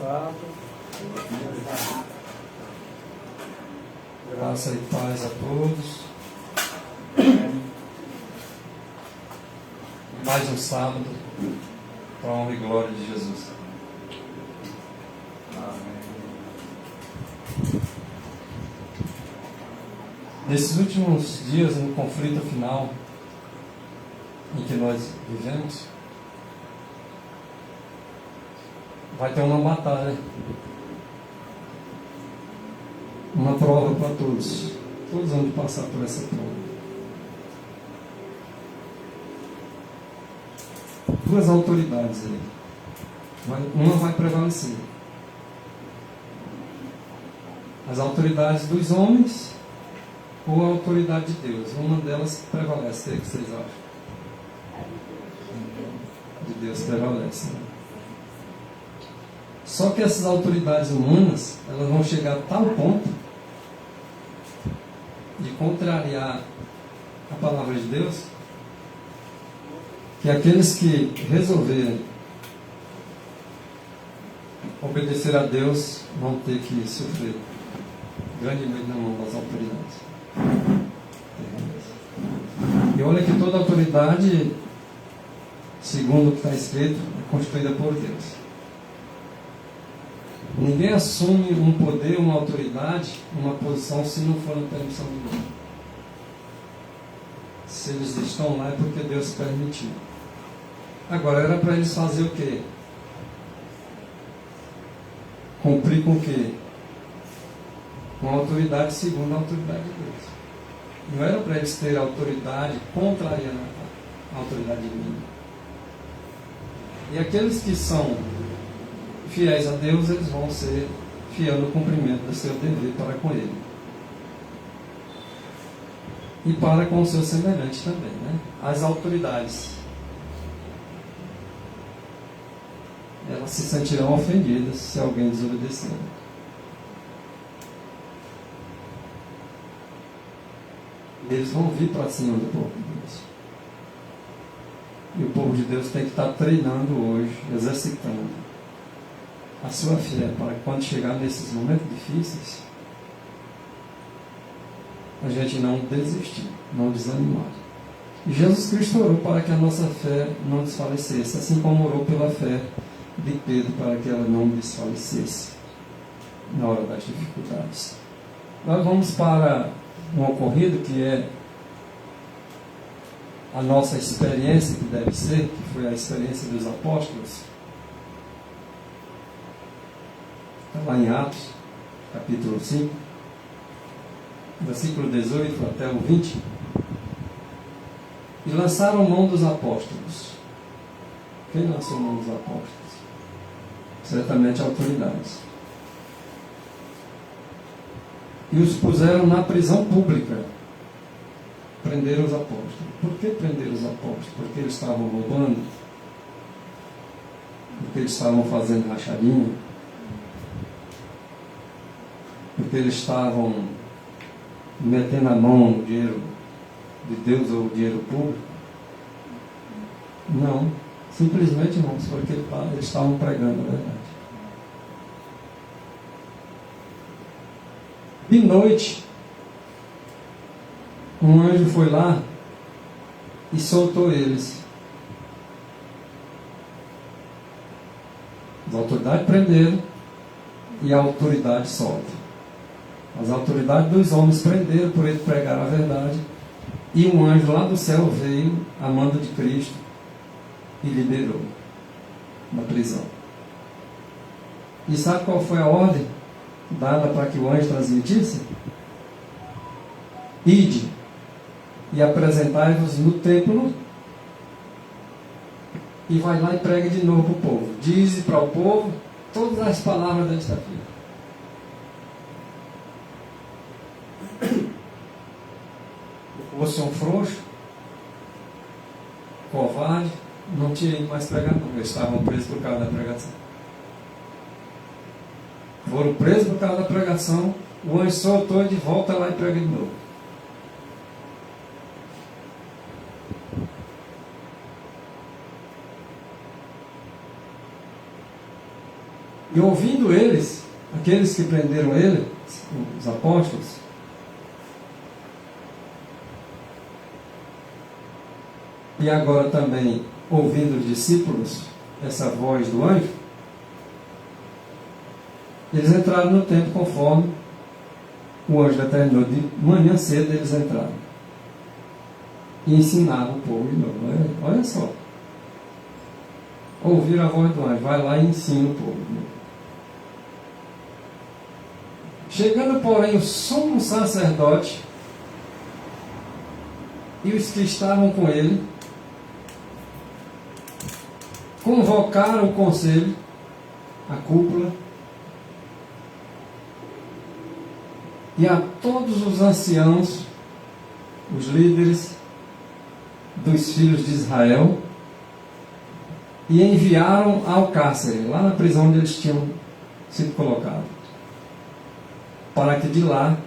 abençoado. Graça e paz a todos. Mais um sábado, para a honra e glória de Jesus. Amém. Nesses últimos dias, no conflito final em que nós vivemos, vai ter uma batalha, uma prova para todos. Todos vão passar por essa prova. Duas autoridades aí. Uma vai prevalecer. As autoridades dos homens ou a autoridade de Deus. Uma delas prevalece. O que vocês acham? De Deus prevalece. Né? Só que essas autoridades humanas, elas vão chegar a tal ponto de contrariar a palavra de Deus, que aqueles que resolverem obedecer a Deus vão ter que sofrer grandemente na mão das autoridades. E olha que toda autoridade, segundo o que está escrito, é constituída por Deus. Ninguém assume um poder, uma autoridade, uma posição, se não for na permissão de Deus. Se eles estão lá é porque Deus permitiu. Agora, era para eles fazer o quê? Cumprir com o quê? Com a autoridade segundo a autoridade de Deus. Não era para eles terem autoridade contrariando a autoridade divina. E aqueles que são fiéis a Deus, eles vão ser fiel no cumprimento do seu dever para com Ele. E para com o seu semelhante também, né? As autoridades, elas se sentirão ofendidas se alguém desobedecer. Eles vão vir para cima do povo de Deus. E o povo de Deus tem que estar treinando hoje, exercitando a sua fé, para quando chegar nesses momentos difíceis, a gente não desistir, não desanimar. E Jesus Cristo orou para que a nossa fé não desfalecesse, assim como orou pela fé de Pedro, para que ela não desfalecesse na hora das dificuldades. Nós vamos para um ocorrido que é a nossa experiência, que deve ser, que foi a experiência dos apóstolos. Está lá em Atos, capítulo 5, versículo 18 até o 20. E lançaram mão dos apóstolos. Quem lançou mão dos apóstolos? Certamente autoridades. E os puseram na prisão pública. Prenderam os apóstolos. Por que prenderam os apóstolos? Porque eles estavam roubando? Porque eles estavam fazendo rachadinha? Porque eles estavam metendo a mão no dinheiro de Deus ou dinheiro público? Não, simplesmente não, porque eles estavam pregando a verdade. De noite, um anjo foi lá e soltou eles. As autoridades prenderam e a autoridade solta. As autoridades dos homens prenderam por ele pregar a verdade. E um anjo lá do céu veio a mando de Cristo e liberou da prisão. E sabe qual foi a ordem dada para que o anjo transmitisse? Ide e apresentai-vos no templo. E vai lá e prega de novo para o povo. Dize para o povo todas as palavras desta vida. Você é um frouxo, covarde, não tinha ido mais pregar, não. Eles estavam presos por causa da pregação. Foram presos por causa da pregação, o anjo soltou e de volta lá e prega de novo. E ouvindo eles, aqueles que prenderam ele, os apóstolos, e agora também ouvindo os discípulos, essa voz do anjo, eles entraram no templo conforme o anjo determinou. De manhã cedo eles entraram e ensinavam o povo de novo. Olha só. Ouviram a voz do anjo, vai lá e ensina o povo de novo. Chegando, porém, o sumo sacerdote e os que estavam com ele, convocaram o conselho, a cúpula, e a todos os anciãos, os líderes dos filhos de Israel, e enviaram ao cárcere, lá na prisão onde eles tinham sido colocados, para que de lá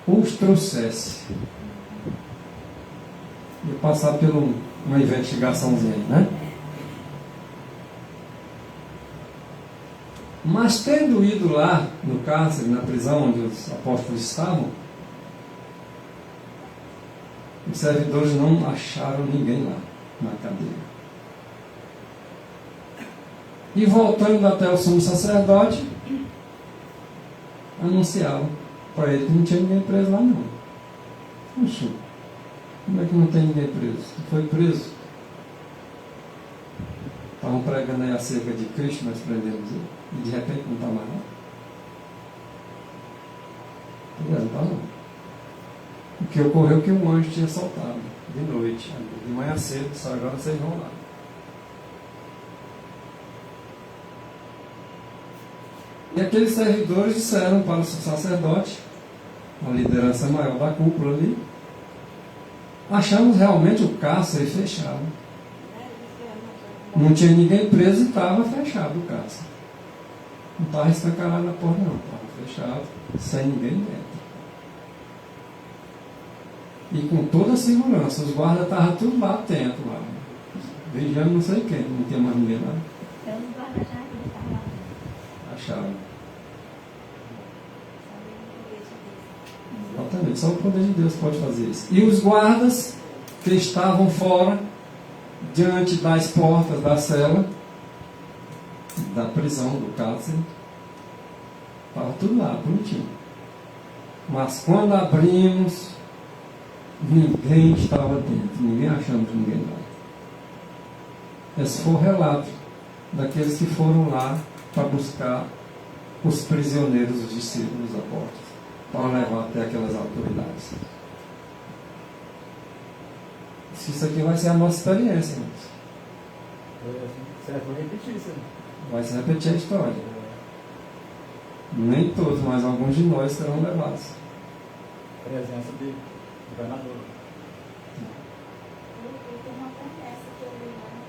os trouxesse. E passar por uma investigaçãozinha, né? Mas tendo ido lá no cárcere, na prisão onde os apóstolos estavam, os servidores não acharam ninguém lá na cadeia. E voltando até o sumo sacerdote, anunciaram para ele que não tinha ninguém preso lá não. Puxa, como é que não tem ninguém preso? Foi preso. Estavam pregando aí acerca de Cristo, nós prendemos ele. E de repente não está mais lá. Não está não. O que ocorreu é que um anjo tinha soltado de noite. De manhã cedo, só agora vocês vão lá. E aqueles servidores disseram para o sacerdote, a liderança maior da cúpula ali, achamos realmente o cárcere fechado. Não tinha ninguém preso e estava fechado o cárcere. Não estava escancarado a porta não, estava fechado, sem ninguém dentro. E com toda a segurança, os guardas estavam tudo lá atentos, lá, vigiando não sei quem, não tinha mais ninguém lá. Acharam. Exatamente, só o poder de Deus pode fazer isso. E os guardas que estavam fora, diante das portas da cela, da prisão, do cárcere, estava tudo lá, bonitinho. Mas quando abrimos, ninguém estava dentro, ninguém achamos ninguém lá. Esse foi o relato daqueles que foram lá para buscar os prisioneiros, os discípulos, os apóstolos, para levar até aquelas autoridades. Isso aqui vai ser a nossa experiência, irmãos. Certo, vou repetir isso. Vai se repetir a história. Nem todos, mas alguns de nós serão levados. Presença de governador. Eu tenho uma promessa que eu li lá no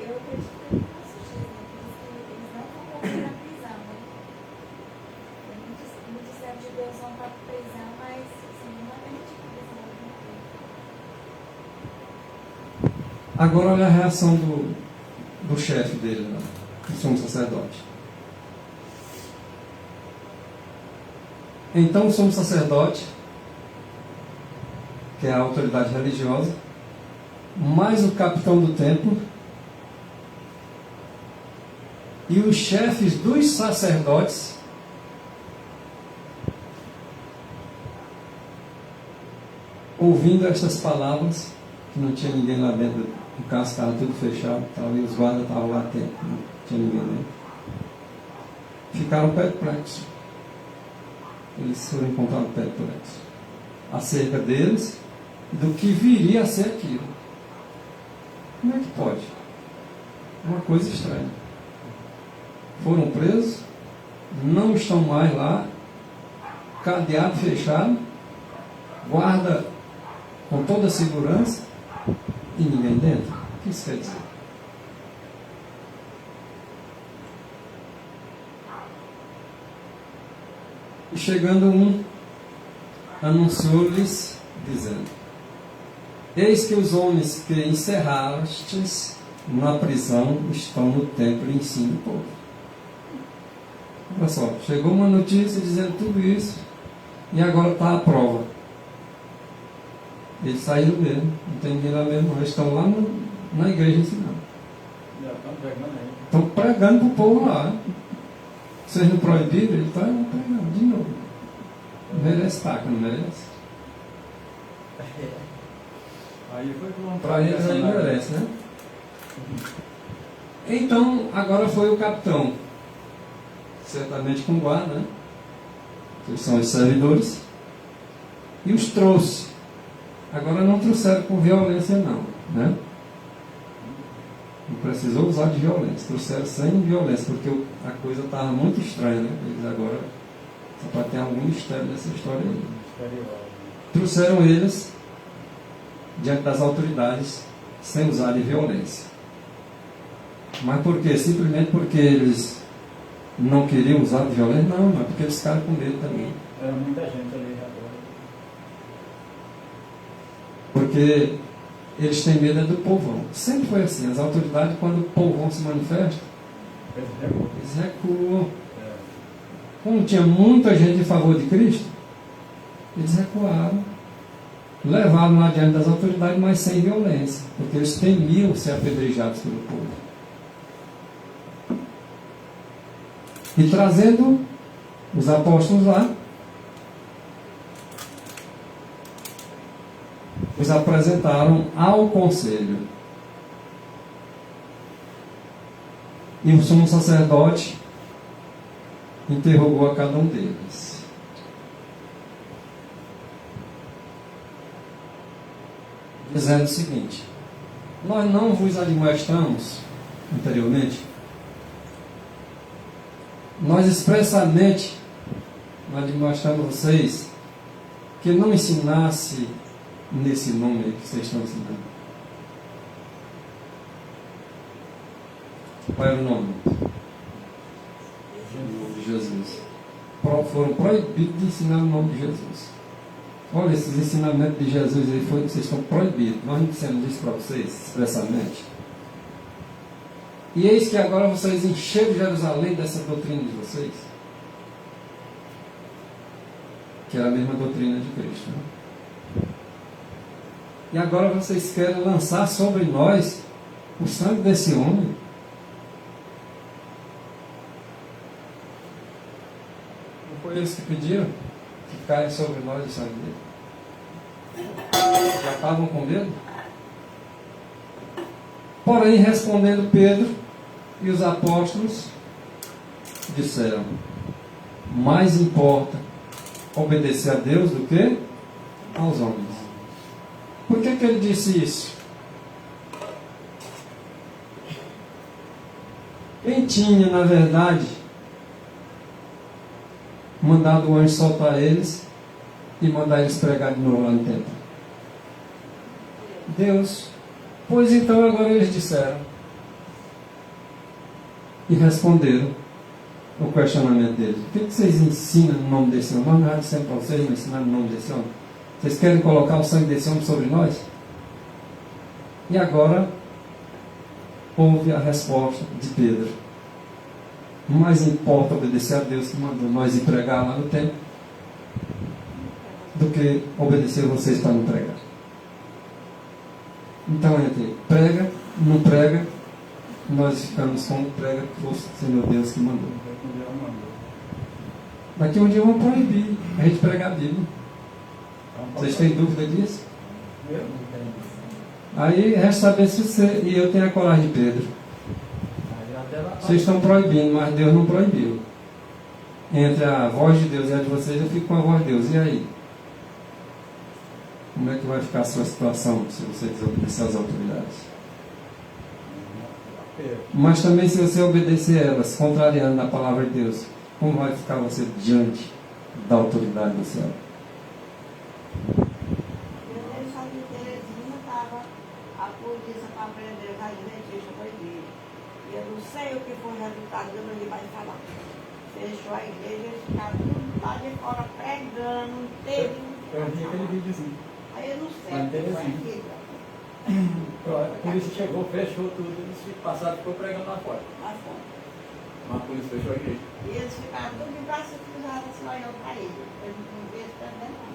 eu acredito que ele não assistiu, né? Eles não vão morrer na prisão, né? Muitos servos de Deus vão para a prisão, mas assim, não é permitido que eles morram. Agora olha a reação do chefe dele, né? Do sumo sacerdote. Então o sumo sacerdote, que é a autoridade religiosa, mais o capitão do templo e os chefes dos sacerdotes ouvindo estas palavras, que não tinha ninguém lá dentro, o carro estava tudo fechado, e os guardas estavam lá dentro, não tinha ninguém dentro, ficaram perplexos. Eles foram encontrados perplexos acerca deles e do que viria a ser aquilo. Como é que pode? É uma coisa estranha. Foram presos, não estão mais lá, cadeado fechado, guarda com toda a segurança e ninguém dentro. O que isso quer dizer? E chegando um, anunciou-lhes, dizendo: eis que os homens que encerrastes na prisão estão no templo e ensinam o povo. Olha só, chegou uma notícia dizendo tudo isso e agora está a prova. Eles saíram mesmo, não tem ninguém lá mesmo, eles estão lá na igreja ensinando. Já estão pregando aí. Estão pregando para o povo lá. Vocês não proibiram? Ele está pregando de novo. Merece taca, não merece? Aí foi com Para eles aí merece, né? Então, agora foi o capitão, certamente com guarda, né? Que são os servidores, e os trouxe. Agora não trouxeram com violência não, né? Não precisou usar de violência, trouxeram sem violência, porque a coisa estava muito estranha, né? Eles agora, só para ter algum mistério nessa história aí. Trouxeram eles diante das autoridades sem usar de violência. Mas por quê? Simplesmente porque eles não queriam usar de violência? Não, mas porque eles ficaram com medo também. Era muita gente ali agora. Porque eles têm medo do povão. Sempre foi assim. As autoridades, quando o povão se manifesta, eles recuam. Como tinha muita gente em favor de Cristo, eles recuaram. Levaram lá diante das autoridades, mas sem violência. Porque eles temiam ser apedrejados pelo povo. E trazendo os apóstolos lá, os apresentaram ao conselho. E o sumo sacerdote interrogou a cada um deles. Dizendo o seguinte: nós não vos admoestamos anteriormente, nós expressamente admoestamos vocês que não ensinasse nesse nome aí que vocês estão ensinando. Qual era o nome? De Jesus. Foram proibidos de ensinar o nome de Jesus. Olha, esses ensinamentos de Jesus aí, vocês estão proibidos. Nós não dissemos isso para vocês, expressamente. E eis que agora vocês encheram Jerusalém dessa doutrina de vocês, que era a mesma doutrina de Cristo, né? E agora vocês querem lançar sobre nós o sangue desse homem. Não foi eles que pediram que caia sobre nós o sangue dele? Já estavam com medo? Porém, respondendo Pedro e os apóstolos, disseram: mais importa obedecer a Deus do que aos homens. Por que ele disse isso? Quem tinha, na verdade, mandado o anjo soltar eles e mandar eles pregar de novo lá no templo? Deus. Pois então agora eles disseram e responderam o questionamento deles: o que vocês ensinam no nome desse homem? Nós já dissemos para vocês não ensinar no nome desse homem. Vocês querem colocar o sangue desse homem sobre nós? E agora houve a resposta de Pedro: mais importa obedecer a Deus que mandou nós ir pregar lá no templo do que obedecer vocês para não pregar. Então, entre prega, não prega, nós ficamos com prega que fosse o Senhor Deus que mandou. Daqui um dia vão proibir a gente pregar a Bíblia. Vocês têm dúvida disso? Eu não tenho. Aí resta saber se você e eu tenho a coragem de Pedro. Vocês estão proibindo, mas Deus não proibiu. Entre a voz de Deus e a de vocês, eu fico com a voz de Deus. E aí? Como é que vai ficar a sua situação se você desobedecer às autoridades? Mas também se você obedecer a elas, contrariando a palavra de Deus, como vai ficar você diante da autoridade do céu? Eu só de Terezinha estava a polícia para prender os adventistas proibidos. E eu não sei o que foi o resultado, eu não lhe mais falar. Fechou a igreja, eles ficaram tudo lá de fora pregando, inteirinho. Eu vi aquele vídeo assim. Aí eu não sei Mas o que foi Terezinha. aquilo. A polícia chegou, fechou tudo, eles passaram e ficou pregando lá fora. Lá fora. Mas a polícia fechou a igreja. E eles ficaram tudo de braço cruzado, assim, olhando para ele. Eles não viram também, não.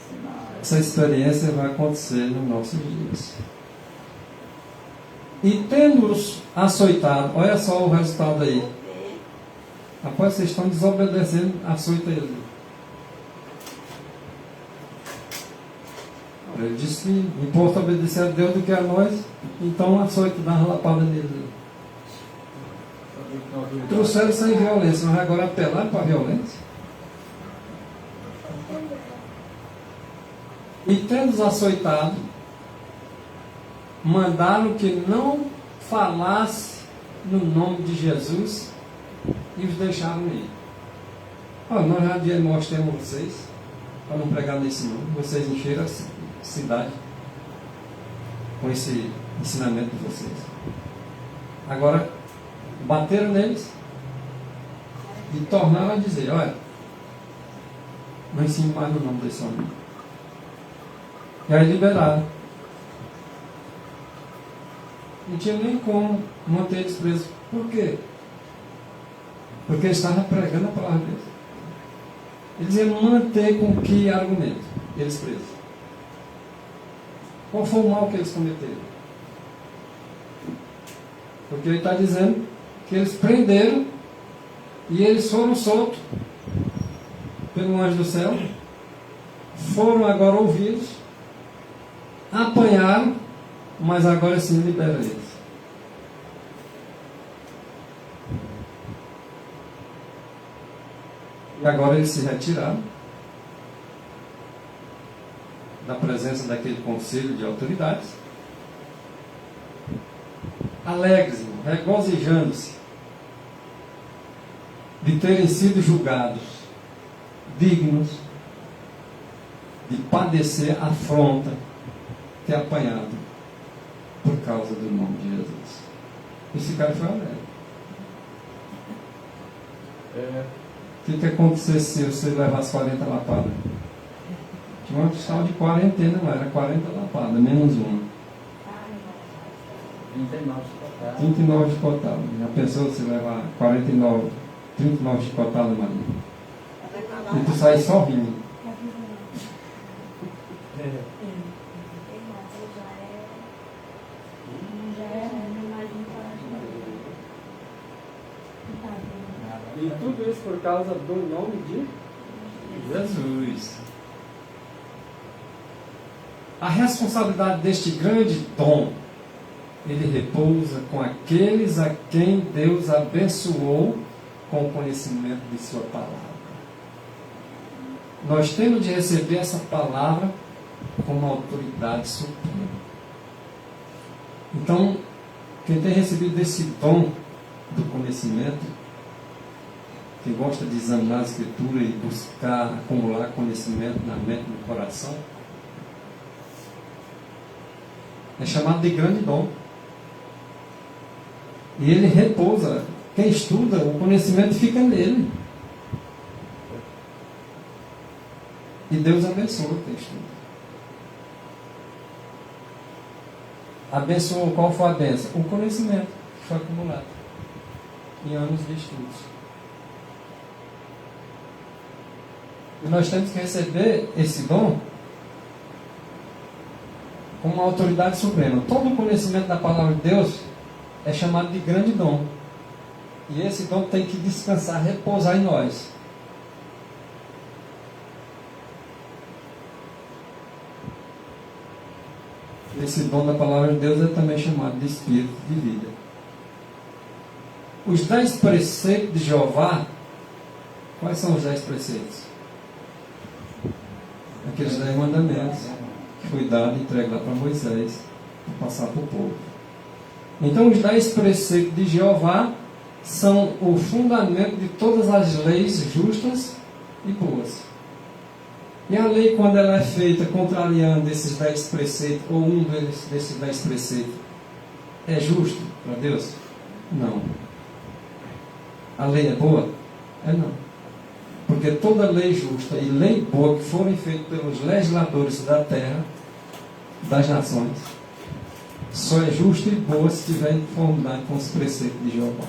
Sinais. Essa experiência vai acontecer nos nossos dias. E tendo-os açoitado, olha só o resultado aí. Porque Rapaz, vocês estão desobedecendo, açoita ele. Ele disse que importa obedecer a Deus do que a nós, então açoita, dá uma lapada nele. Trouxeram sem violência, mas agora apelaram para a violência. E tendo-os açoitado, mandaram que não falasse no nome de Jesus e os deixaram ir. Olha, nós já mostramos vocês, para não pregar nesse nome, vocês encheram a cidade com esse ensinamento de vocês. Agora, bateram neles e tornaram a dizer, olha, não ensino mais no nome desse homem. E aí liberaram. Não tinha nem como manter eles presos. Por quê? Porque eles estavam pregando a palavra de Deus. Eles iam manter com que argumento? Eles presos. Qual foi o mal que eles cometeram? Porque ele está dizendo que eles prenderam e eles foram soltos pelo anjo do céu, foram agora ouvidos, apanharam, mas agora sim libera eles. E agora eles se retiraram da presença daquele conselho de autoridades, alegres, regozijando-se de terem sido julgados dignos de padecer afronta, ter apanhado por causa do nome de Jesus. Esse cara foi alegre. O que acontecesse se você levasse 40 lapadas? Tinha uma questão de quarentena, não era 40 lapadas, menos uma. 39 total. 39 de cotada. Já pensou se levar 49, 39 de cotada, Maria? E tu sai só rindo. E tudo isso por causa do nome de Jesus. A responsabilidade deste grande dom, ele repousa com aqueles a quem Deus abençoou com o conhecimento de sua palavra. Nós temos de receber essa palavra como autoridade suprema. Então, quem tem recebido esse dom do conhecimento, quem gosta de examinar a Escritura e buscar acumular conhecimento na mente e no coração, é chamado de grande dom. E ele repousa. Quem estuda, o conhecimento fica nele. E Deus abençoa quem estuda. Abençoou, qual foi a bênção? O conhecimento que foi acumulado em anos de estudos. E nós temos que receber esse dom como uma autoridade suprema. Todo o conhecimento da palavra de Deus é chamado de grande dom. E esse dom tem que descansar, repousar em nós. Esse dom da palavra de Deus é também chamado de Espírito de vida. Os 10 preceitos de Jeová, quais são os 10 preceitos? Aqueles 10 mandamentos que foi dado e entregue lá para Moisés, para passar para o povo. Então, os 10 preceitos de Jeová são o fundamento de todas as leis justas e boas. E a lei, quando ela é feita contrariando esses 10 preceitos, ou um desses 10 preceitos, é justo para Deus? Não. A lei é boa? É não. Porque toda lei justa e lei boa que forem feitas pelos legisladores da terra, das nações, só é justa e boa se estiver em conformidade com os preceitos de Jeová.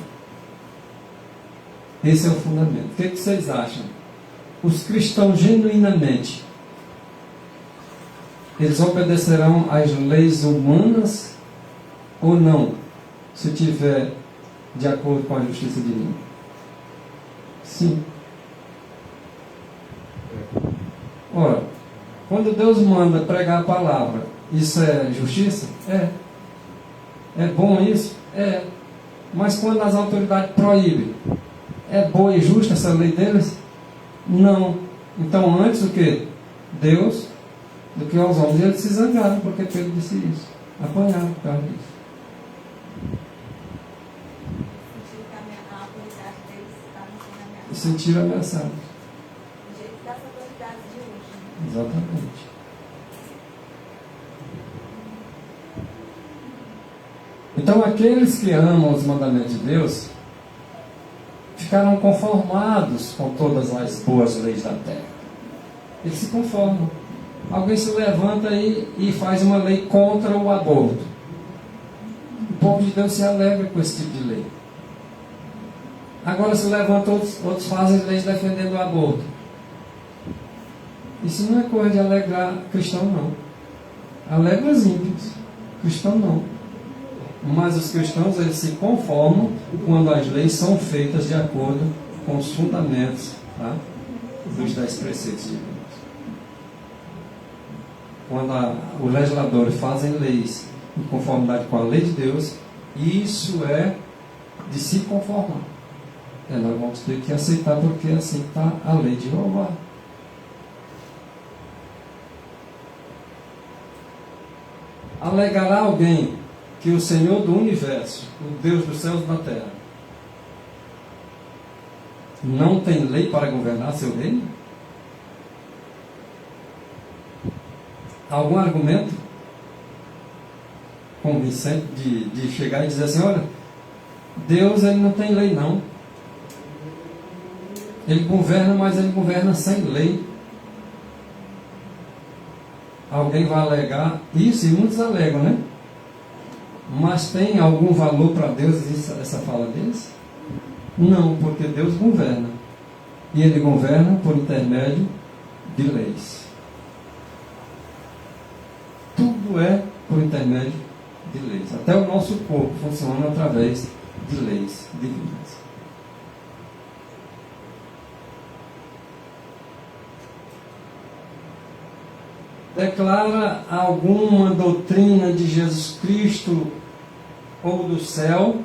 Esse é o fundamento. O que vocês acham? Os cristãos genuinamente, eles obedecerão às leis humanas ou não, se tiver de acordo com a justiça divina? Sim. Ora, quando Deus manda pregar a palavra, isso é justiça? É. É bom isso? É. Mas quando as autoridades proíbem, é boa e justa essa lei deles? Não. Então, antes do que Deus, do que aos homens, eles se zangaram porque Pedro disse isso. Apanharam por causa disso. A autoridade deles está sendo ameaçada. E sentiram ameaçados. Do jeito das autoridades de hoje. Né? Exatamente. Então, aqueles que amam os mandamentos de Deus ficarão conformados com todas as boas leis da terra. Eles se conformam. Alguém se levanta e faz uma lei contra o aborto. O povo de Deus se alegra com esse tipo de lei. Agora se levantam outros fazem leis defendendo o aborto. Isso não é coisa de alegrar cristão, não. Alegra os ímpios. Cristão não. Mas os cristãos, eles se conformam quando as leis são feitas de acordo com os fundamentos, tá, dos 10 preceitos de Deus. Quando os legisladores fazem leis em conformidade com a lei de Deus, isso é de se conformar. Nós vamos ter que aceitar, porque assim está a lei de Jeová. Alegará alguém que o Senhor do Universo, o Deus dos céus e da terra, não tem lei para governar seu reino? Algum argumento convincente de chegar e dizer assim: olha, Deus, ele não tem lei não. Ele governa, mas ele governa sem lei. Alguém vai alegar isso, e muitos alegam, né? Mas tem algum valor para Deus essa fala deles? Não, porque Deus governa. E Ele governa por intermédio de leis. Tudo é por intermédio de leis. Até o nosso corpo funciona através de leis divinas. Declara alguma doutrina de Jesus Cristo ou do céu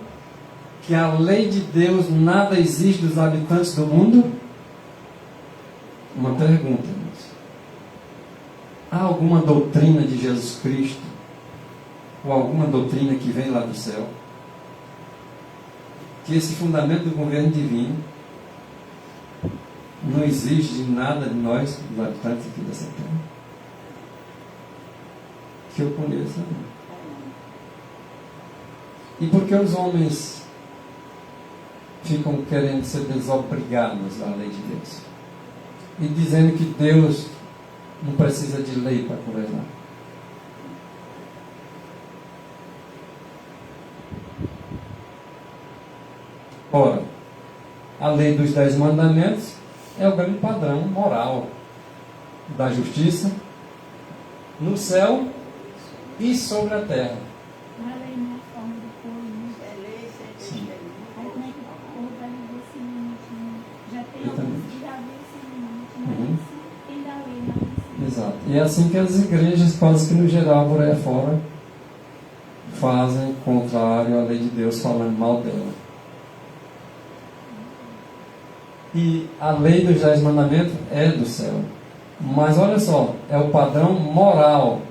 que a lei de Deus nada exige dos habitantes do mundo? Uma pergunta. Há alguma doutrina de Jesus Cristo ou alguma doutrina que vem lá do céu que esse fundamento do governo divino não exige de nada de nós, dos habitantes aqui dessa terra? Que eu conheça, não. E por que os homens ficam querendo ser desobrigados da lei de Deus? E dizendo que Deus não precisa de lei para governar? Ora, a lei dos 10 mandamentos é o grande padrão moral da justiça no céu e sobre a terra. A lei não é forma do povo, né? É lei sem Sim. Aí como é que o povo vai viver sem limite, né? Já tem Exatamente. alguns que já vivem sem limite, mas Uhum. quem dá lei não ensina. Exato. E é assim que as igrejas, quase que no geral, por aí afora, fazem contrário à lei de Deus, falando mal dela. E a lei dos 10 mandamentos é do céu. Mas olha só, é o padrão moral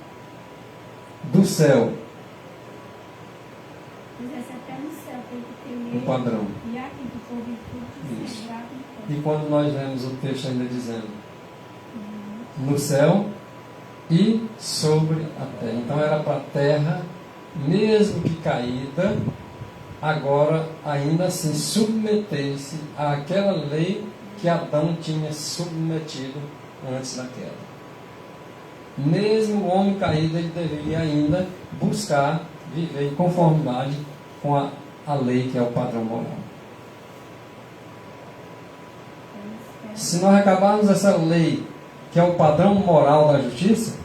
do céu, Pois é, se até no céu tem que ter o lei, padrão. e aqui que o povo tudo Isso. se grava E quando nós vemos o texto ainda dizendo em no céu e sobre a terra. Então era para a terra, mesmo que caída, agora ainda assim submeter-se àquela lei que Adão tinha submetido antes da queda. Mesmo o homem caído, ele deveria ainda buscar viver em conformidade com a lei, que é o padrão moral. Se nós acabarmos essa lei, que é o padrão moral da justiça,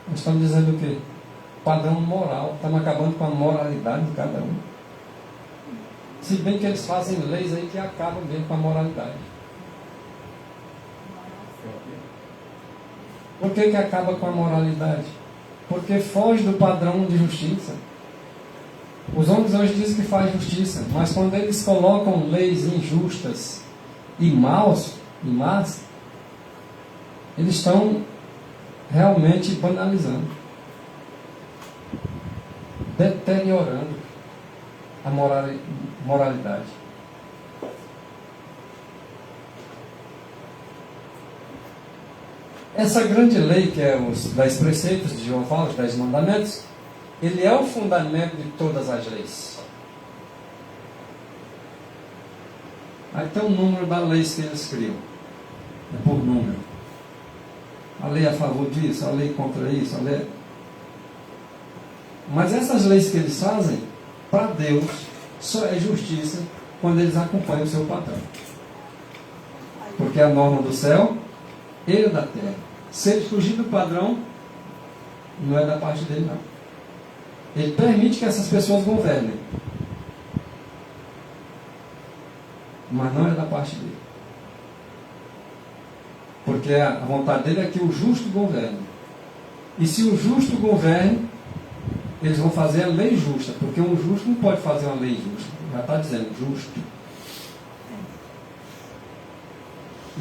nós estamos dizendo o quê? Padrão moral. Estamos acabando com a moralidade de cada um. Se bem que eles fazem leis aí que acabam mesmo com a moralidade. Por que acaba com a moralidade? Porque foge do padrão de justiça. Os homens hoje dizem que faz justiça, mas quando eles colocam leis injustas e más, eles estão realmente banalizando, deteriorando a moralidade. Essa grande lei, que é os 10 preceitos de Jeová, os 10 mandamentos, ele é o fundamento de todas as leis. Aí tem o número das leis que eles criam. É por número. A lei a favor disso, a lei contra isso, a lei... Mas essas leis que eles fazem, para Deus, só é justiça quando eles acompanham o seu padrão. Porque a norma do céu, ele é da terra. Se ele fugir do padrão, não é da parte dele, não. Ele permite que essas pessoas governem, mas não é da parte dele. Porque a vontade dele é que o justo governe. E se o justo governe, eles vão fazer a lei justa. Porque um justo não pode fazer uma lei justa. Já está dizendo, justo.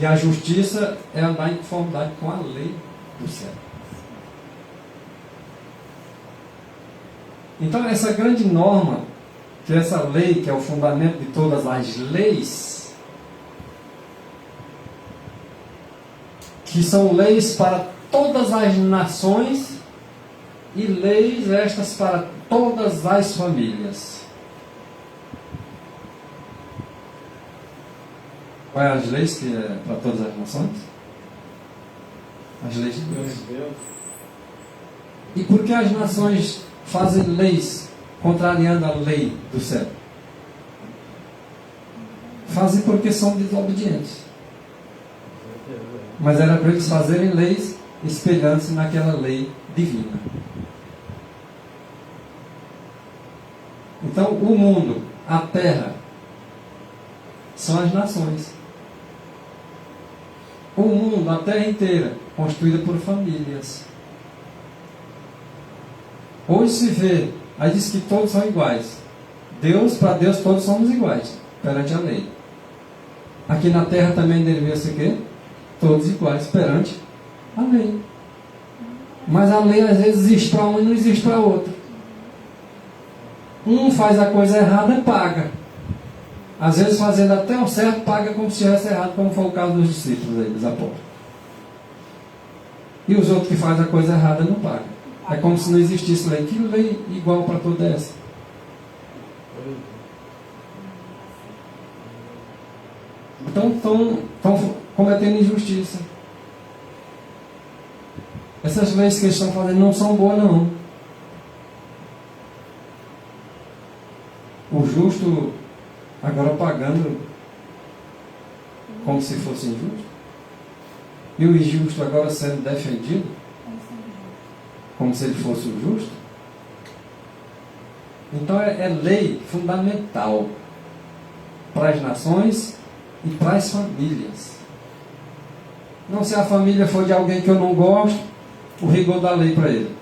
E a justiça é andar em conformidade com a lei do céu. Então essa grande norma, que é essa lei, que é o fundamento de todas as leis, que são leis para todas as nações e leis estas para todas as famílias. Quais as leis que é para todas as nações? As leis de Deus. E por que as nações fazem leis contrariando a lei do céu? Fazem porque são desobedientes. Mas era para eles fazerem leis espelhando-se naquela lei divina. Então, o mundo, a terra, são as nações. O mundo, a terra inteira, construída por famílias. Hoje se vê, aí diz que todos são iguais. Para Deus todos somos iguais, perante a lei. Aqui na terra também deveria ser o quê? Todos iguais, perante a lei. Mas a lei às vezes existe para um e não existe para outro. Um faz a coisa errada, paga. Às vezes fazendo até o certo, paga como se estivesse errado, como foi o caso dos discípulos aí, dos apóstolos. E os outros que fazem a coisa errada não pagam. É como se não existisse lei. Que lei igual para toda essa? Então estão cometendo injustiça. Essas leis que eles estão fazendo não são boas, não. O justo agora pagando como se fosse injusto. E o injusto agora sendo defendido como se ele fosse o justo. Então é lei fundamental para as nações e para as famílias. Não se a família for de alguém que eu não gosto, o rigor da lei para ele.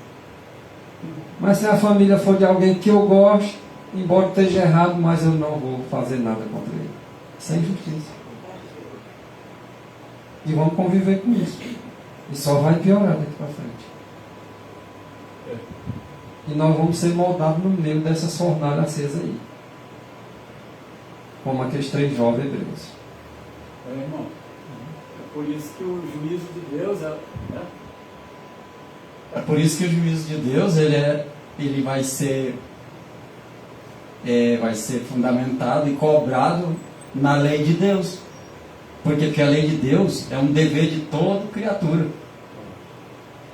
Mas se a família for de alguém que eu gosto, embora esteja errado, mas eu não vou fazer nada contra ele. Isso é injustiça. E vamos conviver com isso. E só vai piorar daqui para frente. E nós vamos ser moldados no meio dessa fornalha acesa aí. Como aqueles 3 jovens hebreus. Irmão, é por isso que o juízo de Deus É por isso que o juízo de Deus ele vai ser fundamentado e cobrado na lei de Deus. Porque a lei de Deus é um dever de toda criatura.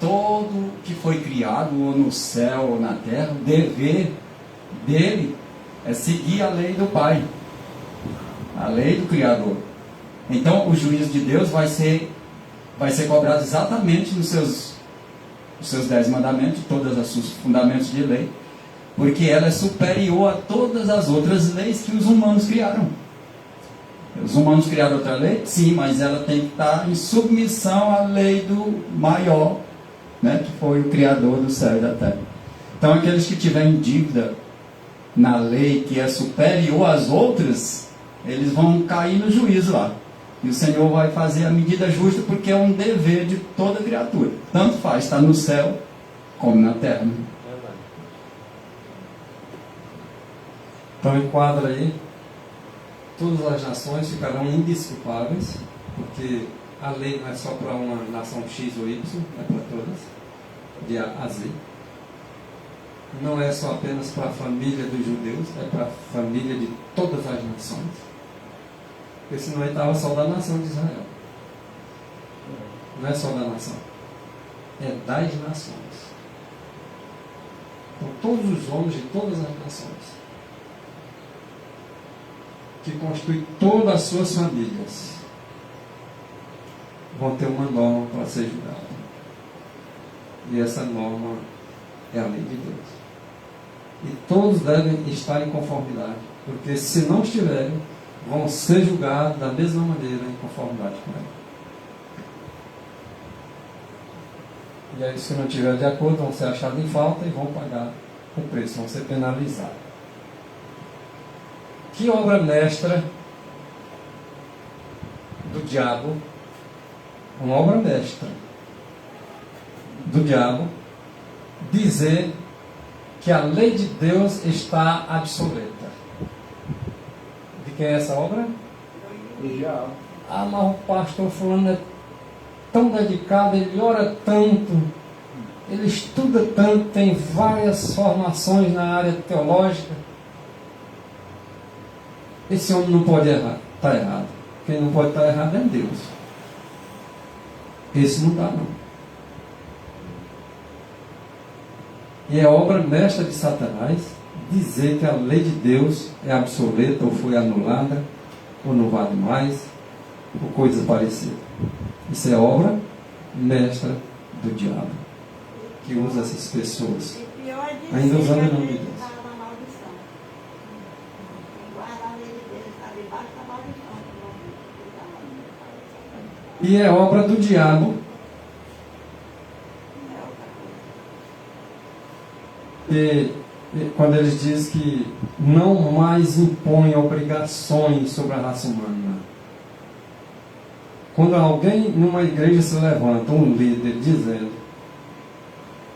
Todo que foi criado, ou no céu ou na terra, o dever dele é seguir a lei do Pai, a lei do Criador. Então o juízo de Deus vai ser cobrado exatamente nos seus 10 mandamentos, todos os seus fundamentos de lei, porque ela é superior a todas as outras leis que os humanos criaram. Os humanos criaram outra lei? Sim, mas ela tem que estar em submissão à lei do maior, né, que foi o Criador do céu e da terra. Então aqueles que tiverem dívida na lei que é superior às outras, eles vão cair no juízo lá. E o Senhor vai fazer a medida justa, porque é um dever de toda criatura. Tanto faz estar no céu como na terra. Então enquadra aí, todas as nações ficarão indesculpáveis, porque a lei não é só para uma nação X ou Y, é para todas, de A a Z. Não é só apenas para a família dos judeus, é para a família de todas as nações. Porque senão ele estava só da nação de Israel. Não é só da nação, é das nações. Então todos os homens de todas as nações, que constitui todas as suas famílias, vão ter uma norma para ser julgada. E essa norma é a lei de Deus. E todos devem estar em conformidade, porque se não estiverem, vão ser julgados da mesma maneira em conformidade com ela. E aí, se não estiver de acordo, vão ser achados em falta e vão pagar o preço, vão ser penalizados. Que obra mestra do diabo, uma obra mestra do diabo, dizer que a lei de Deus está obsoleta. De quem é essa obra? Do diabo. Ah, mas o pastor fulano é tão dedicado, ele ora tanto, ele estuda tanto, tem várias formações na área teológica. Esse homem não pode errar, está errado. Quem não pode estar errado é Deus. Esse não dá, não. E é obra mestra de Satanás dizer que a lei de Deus é obsoleta, ou foi anulada, ou não vale mais, ou coisa parecida. Isso é obra mestra do diabo, que usa essas pessoas, E pior é dizer ainda usando que o nome de ele Deus. está na maldição. Quem guarda a lei de Deus está debaixo da maldição. E é obra do diabo quando eles dizem que não mais impõe obrigações sobre a raça humana. Quando alguém numa igreja se levanta, um líder, dizendo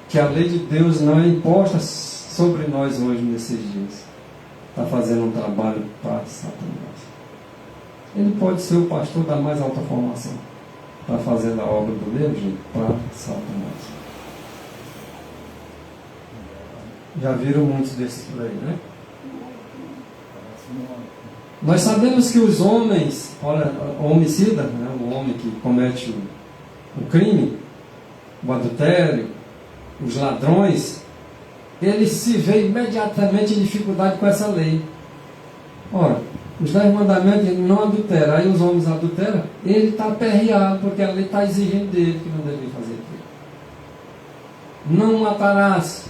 que a lei de Deus não é imposta sobre nós hoje nesses dias, está fazendo um trabalho para Satanás. Ele pode ser o pastor da mais alta formação, está fazendo a obra do mesmo jeito para Satanás. Já viram muitos desses por aí, né? Nós sabemos que os homens, olha, o homicida, né, o homem que comete o crime, o adultério, os ladrões, ele se vê imediatamente em dificuldade com essa lei. Ora, os 10 mandamentos, ele não adultera, aí os homens adulteram, ele está aperreado, porque a lei está exigindo dele que não deve fazer aquilo. Não matarás.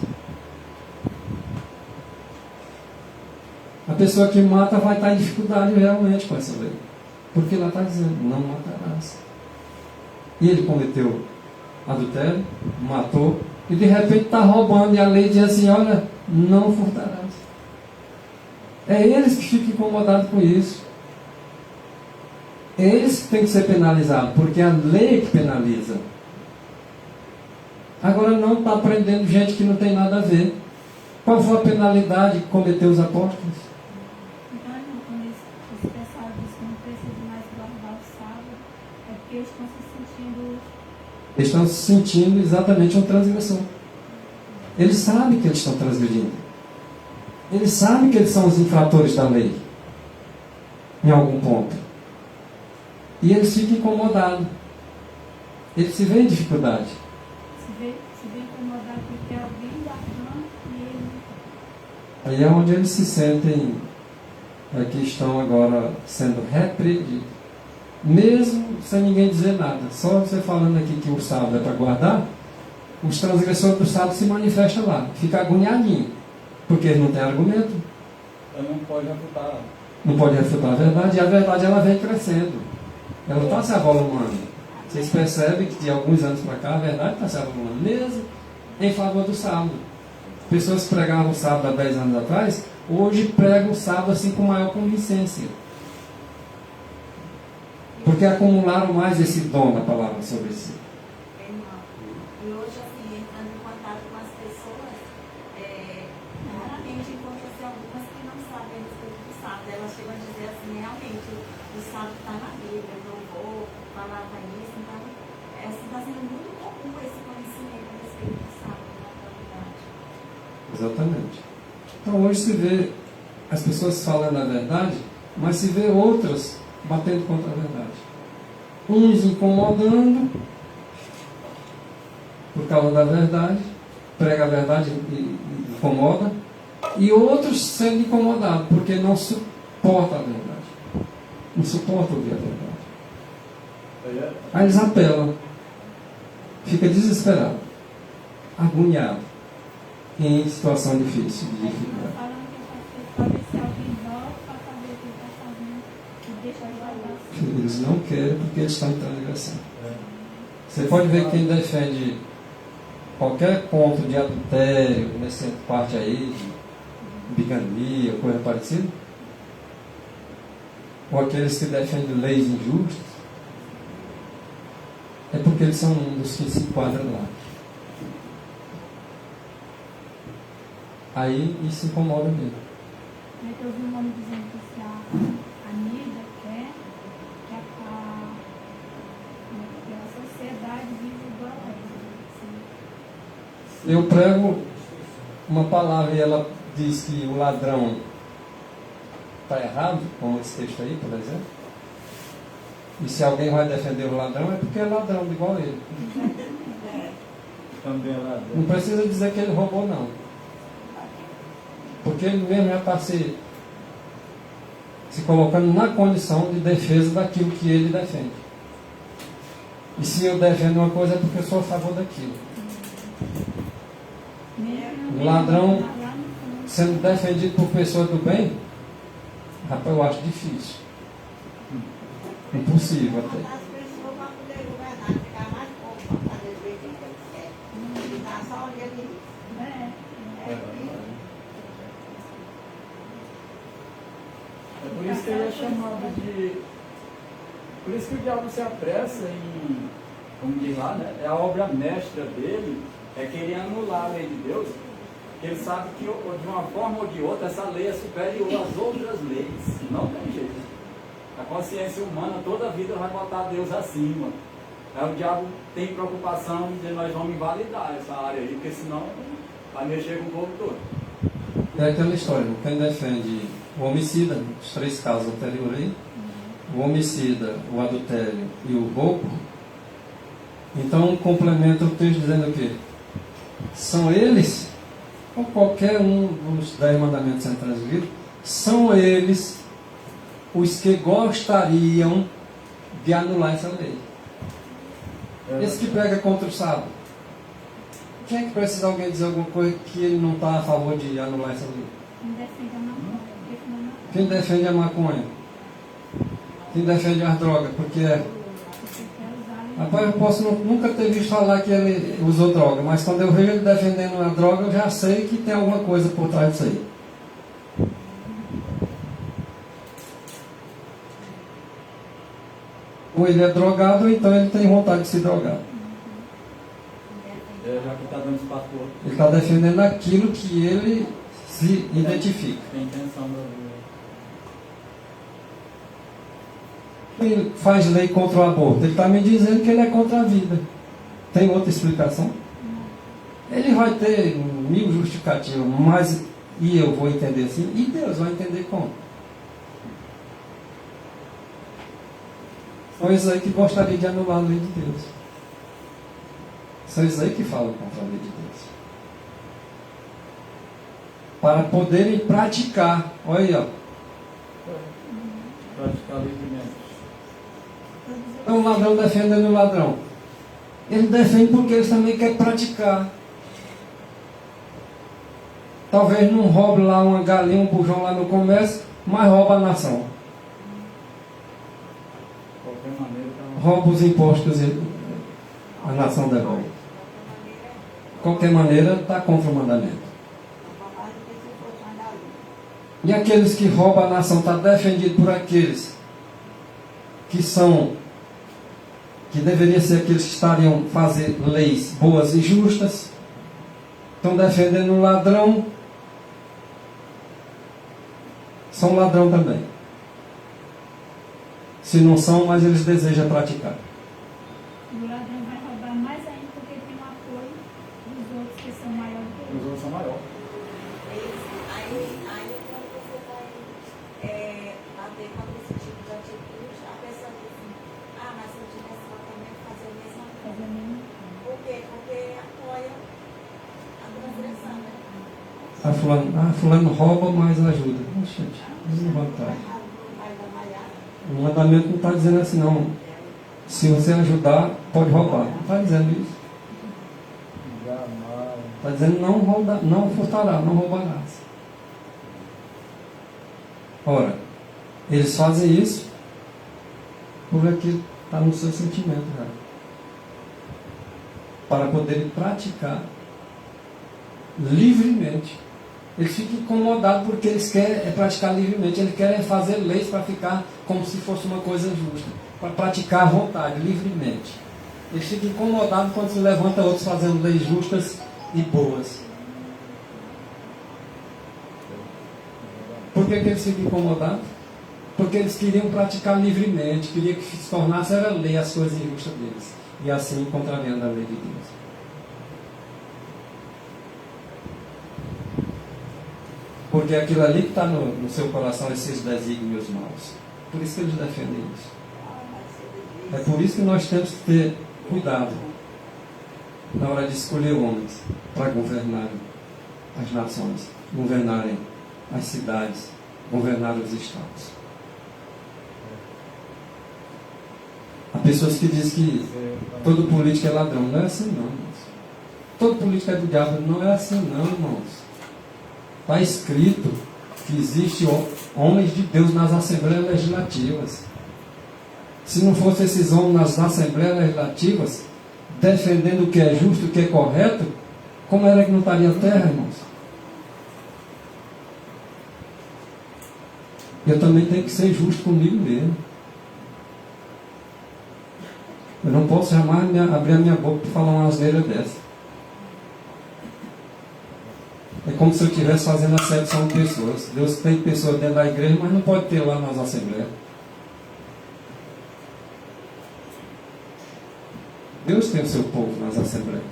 A pessoa que mata vai estar em dificuldade realmente com essa lei. Porque ela está dizendo, não matarás. E ele cometeu adultério, matou, e de repente está roubando, e a lei diz assim, olha, não furtarás. É eles que ficam incomodados com isso. É eles que têm que ser penalizados, porque é a lei que penaliza. Agora não está prendendo gente que não tem nada a ver. Qual foi a penalidade que cometeu os apóstolos? Então, irmão, quando esse pessoal diz que não precisa mais guardar o sábado, é porque eles estão se sentindo... Eles estão se sentindo exatamente uma transgressão. Eles sabem que eles estão transgredindo. Eles sabem que eles são os infratores da lei. em algum ponto. E eles ficam incomodados. Eles se veem em dificuldade. Se vê incomodado porque alguém guardando e ele. Aí é onde eles se sentem, que estão agora sendo repreendidos. Mesmo sem ninguém dizer nada. Só você falando aqui que o sábado é para guardar, os transgressores do sábado se manifestam lá. Fica agoniadinho. Porque eles não têm argumento. Eu não pode refutar. Não pode refutar a verdade. E a verdade ela vem crescendo. Ela está se avolumando. Vocês percebem que de alguns anos para cá a verdade está se avolumando. Mesmo em favor do sábado. Pessoas que pregavam o sábado há 10 anos atrás, hoje pregam o sábado assim com maior convicência. Porque acumularam mais esse dom da palavra sobre si. Irmão, e hoje, assim, entrando em contato com as pessoas, raramente encontra-se algumas que não sabem a respeito do sábado. Elas chegam a dizer assim, realmente, o sábado está na Bíblia, eu não vou falar para isso. Então, está sendo muito comum esse conhecimento a respeito do sábado na atualidade. Exatamente. Então hoje se vê as pessoas falando a verdade, mas se vê outras batendo contra a verdade. Uns incomodando por causa da verdade, prega a verdade e incomoda, e outros sendo incomodados porque não suporta a verdade. Não suporta ouvir a verdade. Aí eles apelam. Fica desesperado, agoniado, em situação difícil, de dificuldade. Falando que pode ser alguém volta para saber o que está fazendo e deixa guardar. Eles não querem porque eles estão em transgressão. Você pode ver quem defende qualquer ponto de adultério, nessa parte aí, de bigamia, coisa parecida, ou aqueles que defendem leis injustas, é porque eles são um dos que se enquadram lá. Aí isso incomoda mesmo. Aí eu vi um homem dizendo que se a Nida quer que a sociedade vive igual a ela. Eu prego uma palavra e ela diz que o ladrão está errado, como esse texto aí, por exemplo. E se alguém vai defender o ladrão, é porque é ladrão, igual a ele. Também lá. Não precisa dizer que ele roubou, não. Porque ele mesmo já está se colocando na condição de defesa daquilo que ele defende. E se eu defendo uma coisa é porque eu sou a favor daquilo. O ladrão sendo defendido por pessoas do bem, rapaz, eu acho difícil. Impossível até. As pessoas para poder governar, ficar mais pouco para fazer o que ele quer. Ele está só onde ele É por isso que ele é chamado de. Por isso que o diabo se apressa em, como diz lá, né? É a obra mestra dele, é querer anular a lei de Deus, porque ele sabe que de uma forma ou de outra essa lei é superior às outras leis. Não tem jeito. A consciência humana toda a vida vai botar Deus acima. Aí o diabo tem preocupação de nós vamos invalidar essa área aí, porque senão vai mexer com o povo todo. É aquela história, quem defende o homicida, os 3 casos anteriores aí, o homicida, o adultério e o roubo, então complementa o texto dizendo o quê? São eles, ou qualquer um dos 10 mandamentos sendo transgredidos, são eles os que gostariam de anular essa lei. Esse que prega contra o sábado. Quem é que precisa alguém dizer alguma coisa que ele não está a favor de anular essa lei? Quem defende a maconha. Quem defende as drogas, porque rapaz, eu posso nunca ter visto falar que ele usou droga, mas quando eu vejo ele defendendo uma droga, eu já sei que tem alguma coisa por trás disso aí. Ou ele é drogado, ou então ele tem vontade de se drogar. Já que está dando espaço para o outro. Ele está defendendo aquilo que ele se identifica. Tem intenção da. Ele faz lei contra o aborto. Ele está me dizendo que ele é contra a vida. Tem outra explicação? Ele vai ter 1000 justificativas, mas e eu vou entender assim? E Deus vai entender como? São esses aí que gostariam de anular a lei de Deus. São esses aí que falam contra a lei de Deus. Para poderem praticar. Olha aí, ó. Praticar livremente. Então o ladrão defendendo o ladrão. Ele defende porque ele também quer praticar. Talvez não roube lá uma galinha, um bujão lá no comércio, mas rouba a nação. De qualquer maneira, Rouba os impostos e a nação devolve. De qualquer maneira, está contra o mandamento. E aqueles que roubam a nação está defendido por aqueles que são, que deveriam ser aqueles que estariam fazer leis boas e justas, estão defendendo o ladrão, são ladrão também. Se não são, mas eles desejam praticar. O ladrão vai roubar mais ainda porque tem o apoio dos outros que são maiores que os ele. outros são maiores. Aí quando você vai bater contra esse tipo de atitude, a pessoa diz assim, mas se eu tivesse lá também fazer a mesma coisa. Fazer a mesma Por quê? Porque apoia a transgressão, né? Fulano rouba, mas ajuda. Gente, não vantagem. O mandamento não está dizendo assim, não. Se você ajudar, pode roubar. Não está dizendo isso. Jamais. Está dizendo não furtará, não roubarás. Ora, eles fazem isso porque está no seu sentimento já. Para poderem praticar livremente. Eles ficam incomodados porque eles querem praticar livremente. Eles querem fazer leis para ficar como se fosse uma coisa justa. Para praticar à vontade, livremente. Eles ficam incomodados quando se levanta outros fazendo leis justas e boas. Por que eles ficam incomodados? Porque eles queriam praticar livremente, queriam que se tornasse era lei as coisas injustas deles. E assim contrariando a lei de Deus. Porque aquilo ali que está no seu coração, esses desígnios maus. Por isso que eles defendem isso. É por isso que nós temos que ter cuidado na hora de escolher homens para governarem as nações, governarem as cidades, governar os estados. Há pessoas que dizem que todo político é ladrão. Não é assim não, irmãos. Todo político é do diabo. Não é assim não, irmãos. Está escrito que existem homens de Deus nas assembleias legislativas. Se não fossem esses homens nas assembleias legislativas, defendendo o que é justo, o que é correto, como era que não estaria a terra, irmãos? Eu também tenho que ser justo comigo mesmo. Eu não posso jamais abrir a minha boca para falar uma asneira dessa. É como se eu estivesse fazendo acepção de pessoas. Deus tem pessoas dentro da igreja, mas não pode ter lá nas assembleias. Deus tem o seu povo nas assembleias.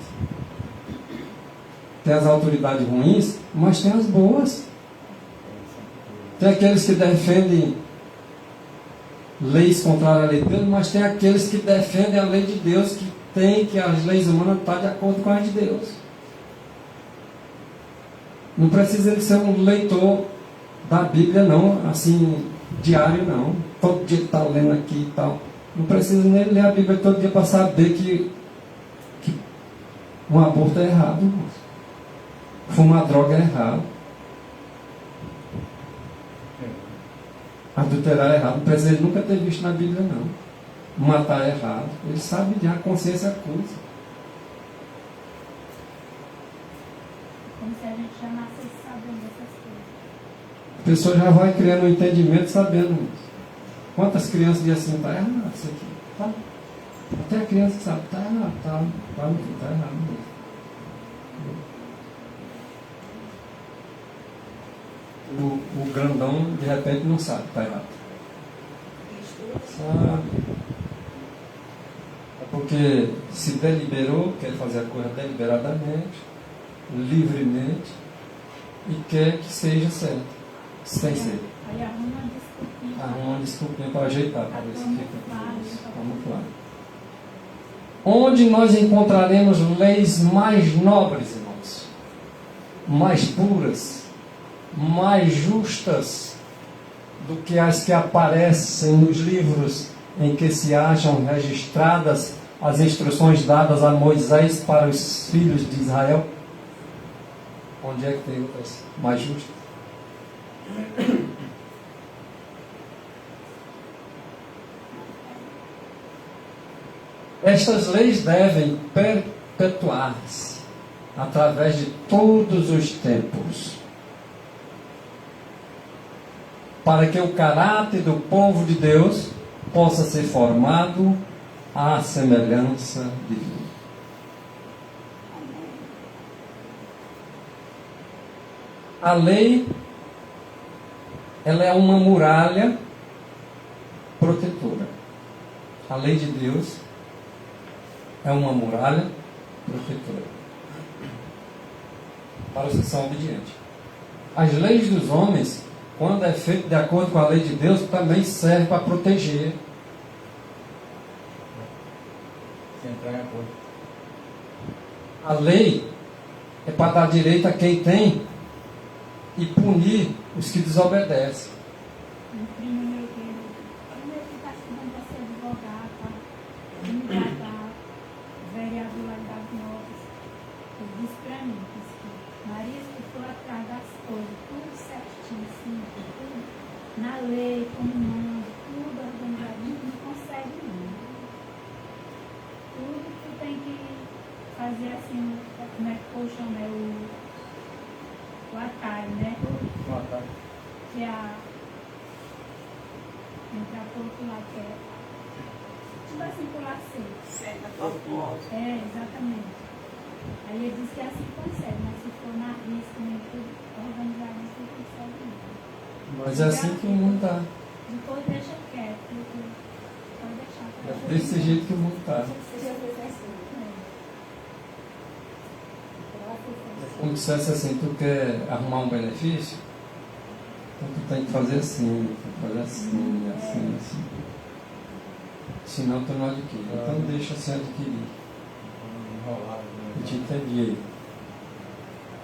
Tem as autoridades ruins, mas tem as boas. Tem aqueles que defendem leis contrárias à lei de Deus, mas tem aqueles que defendem a lei de Deus, que tem que as leis humanas estão de acordo com as de Deus. Não precisa ele ser um leitor da Bíblia, não, assim, diário, não. Todo dia está lendo aqui e tal. Não precisa nem ler a Bíblia todo dia para saber que um aborto é errado. Fumar droga é errado. Adulterar é errado. Não precisa ele nunca ter visto na Bíblia, não. Matar é errado. Ele sabe de a consciência acusa. Como se a gente já nascesse sabendo dessas coisas. A pessoa já vai criando um entendimento sabendo. Quantas crianças dizem assim, está errado isso aqui. Tá? Até a criança sabe, está errado, tá errado mesmo. O grandão, de repente, não sabe, está errado. Sabe? É porque se deliberou, quer fazer a coisa deliberadamente, livremente, e quer que seja certo, sem ser. Aí arruma uma desculpinha arruma uma desculpinha para ajeitar, para ver se fica camuflado. Onde nós encontraremos leis mais nobres, irmãos, mais puras, mais justas do que as que aparecem nos livros em que se acham registradas as instruções dadas a Moisés para os filhos de Israel? Onde é que tem outras mais justas? Estas leis devem perpetuar-se através de todos os tempos, para que o caráter do povo de Deus possa ser formado à semelhança divina. A lei, ela é uma muralha protetora. A lei de Deus é uma muralha protetora para os que são obedientes. As leis dos homens, quando é feito de acordo com a lei de Deus, também serve para proteger. Sem entrar em acordo. A lei é para dar direito a quem tem e punir os que desobedecem. Um primo meu que está estudando para ser advogado, para candidatar vereador lá em Davos Novos, ele disse para mim, disse que Maria, se tu for atrás das coisas, tudo certinho, assim, tudo na lei, como manda, tudo organizadinho, não consegue não. Tudo tu tem que fazer assim, como é que eu chamo, é o atalho, né? Que é a entrar para o outro lado, que é tipo assim, pular seco. Certa tortuosa. É, exatamente. Aí ele disse que assim consegue, mas se for na risca, nem tudo organizado, você consegue não. Mas é assim que o mundo está. Depois deixa quieto, depois pode deixar É para desse jeito que o mundo está. Como dissesse assim, tu quer arrumar um benefício? Então tu tem que fazer assim, assim, assim. Senão tu não adquire. Então deixa sem adquirir. Eu te entendi aí.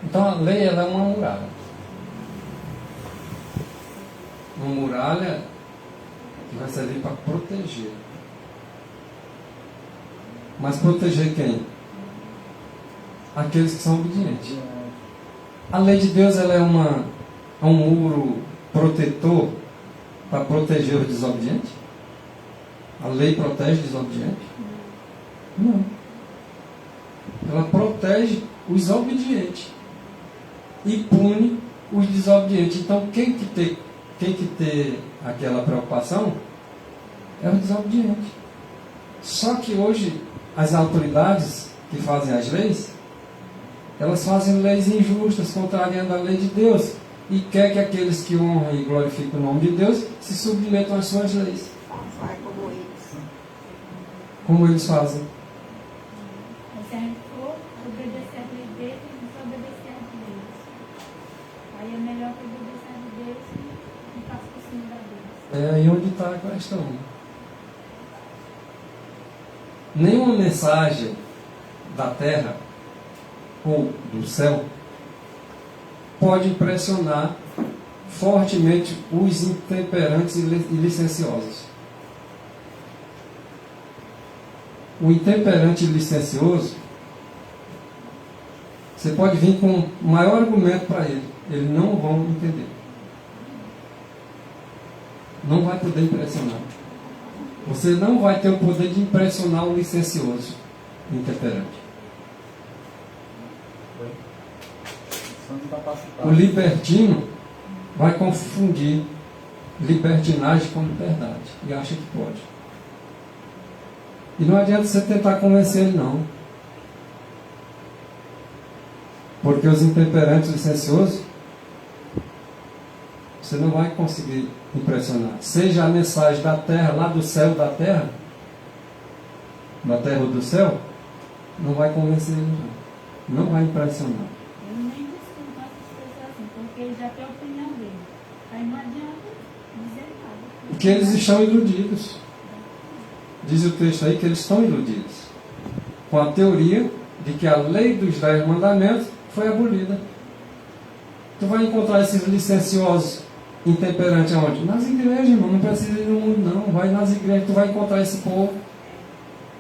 Então a lei, ela é uma muralha. Uma muralha que vai servir para proteger. Mas proteger quem? Aqueles que são obedientes. A lei de Deus, ela é um muro protetor para proteger os desobedientes? A lei protege os desobedientes? Não. Ela protege os obedientes e pune os desobedientes. Então, quem que ter aquela preocupação é o desobediente. Só que hoje, as autoridades que fazem as leis, elas fazem leis injustas, contrariando a lei de Deus, e quer que aqueles que honram e glorificam o nome de Deus se submetam às suas leis. Faz como eles. Como eles fazem. Mas se a gente for obedecer a lei dele e desobedecer a Deus, aí é melhor que obedecer a Deus e não faça por cima da Deus. É aí onde está a questão. Nenhuma mensagem da terra ou do céu pode impressionar fortemente os intemperantes e licenciosos. O intemperante e licencioso, você pode vir com o maior argumento para ele, eles não vão entender. Não vai poder impressionar. Você não vai ter o poder de impressionar o licencioso, o intemperante. O libertino vai confundir libertinagem com liberdade e acha que pode. E não adianta você tentar convencer ele, não. Porque os intemperantes e licenciosos, você não vai conseguir impressionar. Seja a mensagem da terra, lá do céu da terra ou do céu, não vai convencer ele, não. Não vai impressionar. Eu nem discuto com essas pessoas assim, porque ele já tem a opinião dele. Aí não adianta dizer nada. que eles estão iludidos. Diz o texto aí que eles estão iludidos com a teoria de que a lei dos 10 mandamentos foi abolida. Tu vai encontrar esses licenciosos intemperantes aonde? Nas igrejas, irmão. Não precisa ir no mundo, não. Vai nas igrejas, tu vai encontrar esse povo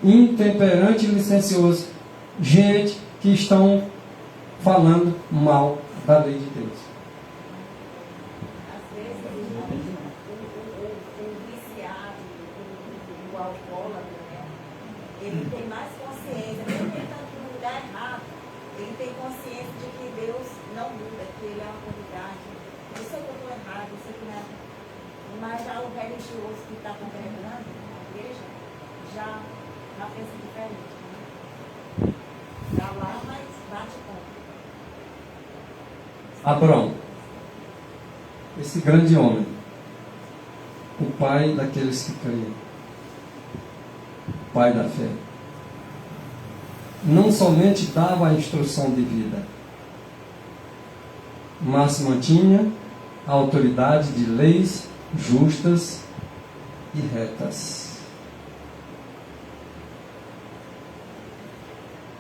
intemperante e licencioso. Gente que estão falando mal da lei de Deus. Às vezes, o viciado, o alcoólatra, né? Ele tem mais consciência, mesmo ele estando no lugar errado, ele tem consciência de que Deus não muda, que ele é uma novidade. Eu sei que eu estou errado, eu sei que não é. Mas já o religioso que está congregando na igreja, já pensa diferente. Né? Está lá, mas bate conta. Abraão, esse grande homem, o pai daqueles que creem, o pai da fé, não somente dava a instrução de vida, mas mantinha a autoridade de leis justas e retas.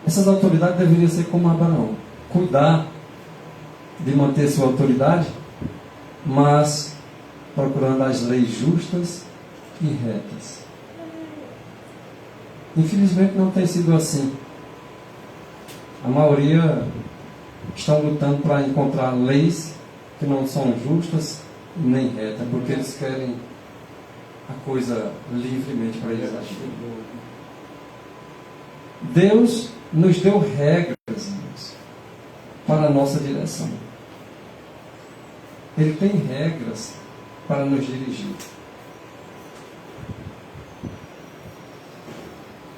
Essas autoridades deveriam ser como Abraão, cuidar de manter sua autoridade, mas procurando as leis justas e retas. Infelizmente não tem sido assim. A maioria estão lutando para encontrar leis que não são justas nem retas, porque eles querem a coisa livremente para eles acharem. Deus nos deu regras, irmãos, para a nossa direção. Ele tem regras para nos dirigir.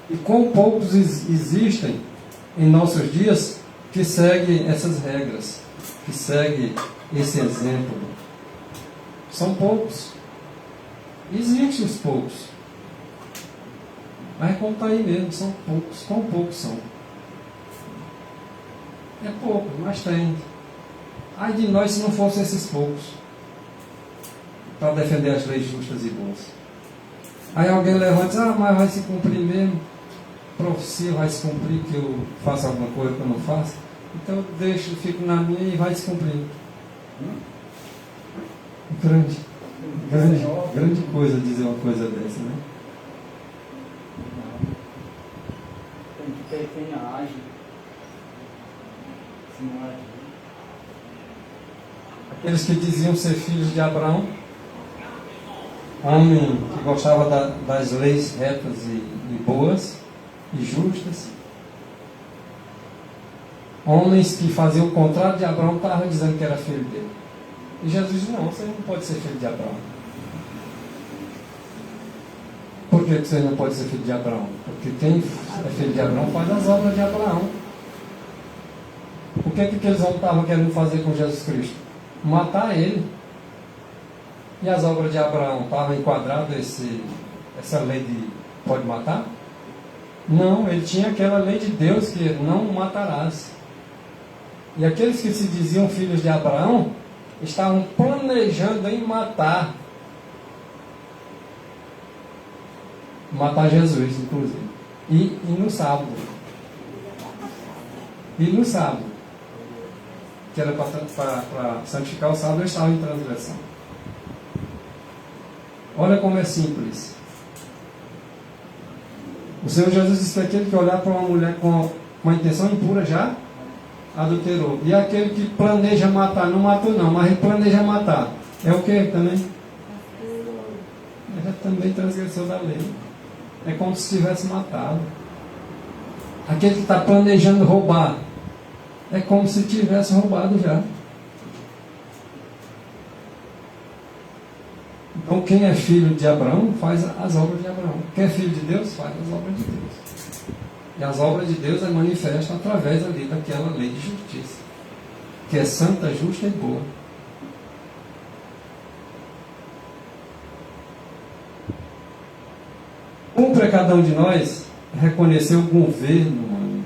E quão poucos existem em nossos dias que seguem essas regras, que seguem esse exemplo. São poucos. Existem os poucos. Mas como está aí mesmo, são poucos. Quão poucos são? É pouco, mas tem. Ai de nós se não fossem esses poucos para defender as leis justas e boas. Aí alguém levanta e diz, mas vai se cumprir mesmo. Profecia vai se cumprir que eu faço alguma coisa que eu não faço. Então eu deixo, fico na minha e vai se cumprir. Grande coisa dizer uma coisa dessa, né? Tem que ter quem age. Se não agir. Aqueles que diziam ser filhos de Abraão, homem que gostava das leis retas e boas e justas, homens que faziam o contrário de Abraão estavam dizendo que era filho dele. E Jesus disse, não, você não pode ser filho de Abraão. Por que você não pode ser filho de Abraão? Porque quem é filho de Abraão faz as obras de Abraão. O que aqueles homens estavam querendo fazer com Jesus Cristo? Matar ele. E as obras de Abraão estavam enquadradas essa lei de pode matar? Não, ele tinha aquela lei de Deus que não matarás. E aqueles que se diziam filhos de Abraão estavam planejando em matar Jesus, inclusive. E no sábado. Que era para santificar o sábado, eles estavam em transgressão. Olha como é simples. O Senhor Jesus disse que aquele que olhar para uma mulher com uma intenção impura já adulterou. E aquele que planeja matar, não matou não, mas ele planeja matar. É o que também? É também transgressor da lei. É como se tivesse matado. Aquele que está planejando roubar, é como se tivesse roubado já. Então quem é filho de Abraão faz as obras de Abraão. Quem é filho de Deus faz as obras de Deus. E as obras de Deus é manifesta através ali daquela lei de justiça, que é santa, justa e boa. Cumpre a cada um de nós reconhecer o governo humano.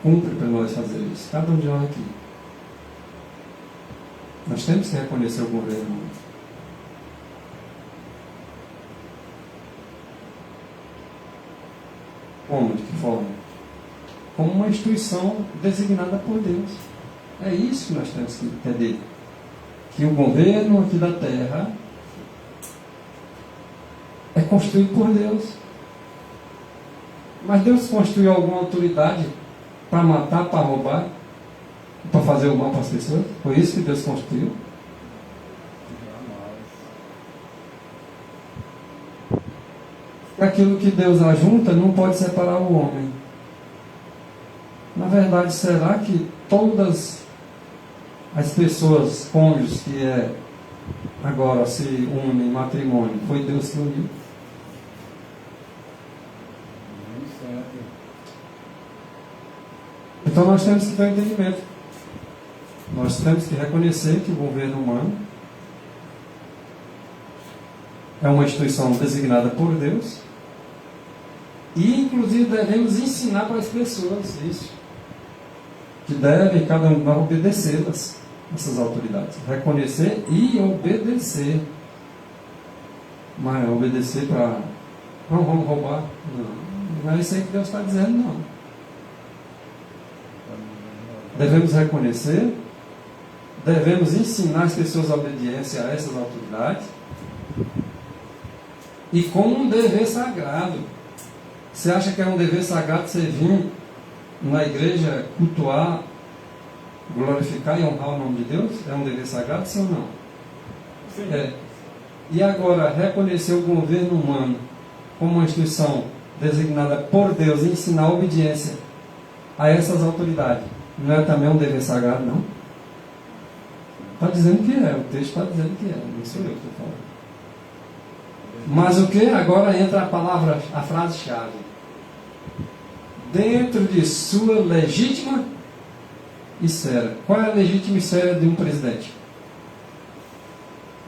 Cumpre para nós fazer isso, cada um de nós aqui. Nós temos que reconhecer o governo humano. Como? De que forma? Como uma instituição designada por Deus. É isso que nós temos que entender. Que o governo aqui da terra é construído por Deus. Mas Deus construiu alguma autoridade para matar, para roubar, para fazer o mal para as pessoas? Foi isso que Deus construiu? Aquilo que Deus ajunta não pode separar o homem. Na verdade, será que todas as pessoas, cônjuges que agora se unem em matrimônio, foi Deus que uniu? Então nós temos que ter um entendimento. Nós temos que reconhecer que o governo humano é uma instituição designada por Deus e inclusive devemos ensinar para as pessoas isso, que devem cada um obedecê-las, essas autoridades, reconhecer e obedecer. Mas obedecer para não vamos roubar, não é isso aí que Deus está dizendo, não. Devemos reconhecer, devemos ensinar as pessoas a obediência a essas autoridades e como um dever sagrado. Você acha que é um dever sagrado você vir na igreja cultuar, glorificar e honrar o nome de Deus? É um dever sagrado, sim ou não? Sim. É. E agora, reconhecer o governo humano como uma instituição designada por Deus e ensinar a obediência a essas autoridades, não é também um dever sagrado, não? Está dizendo que é, o texto está dizendo que é, não sou eu que estou falando. Mas o que? Agora entra a palavra, a frase-chave. Dentro de sua legítima esfera. Qual é a legítima esfera de um presidente?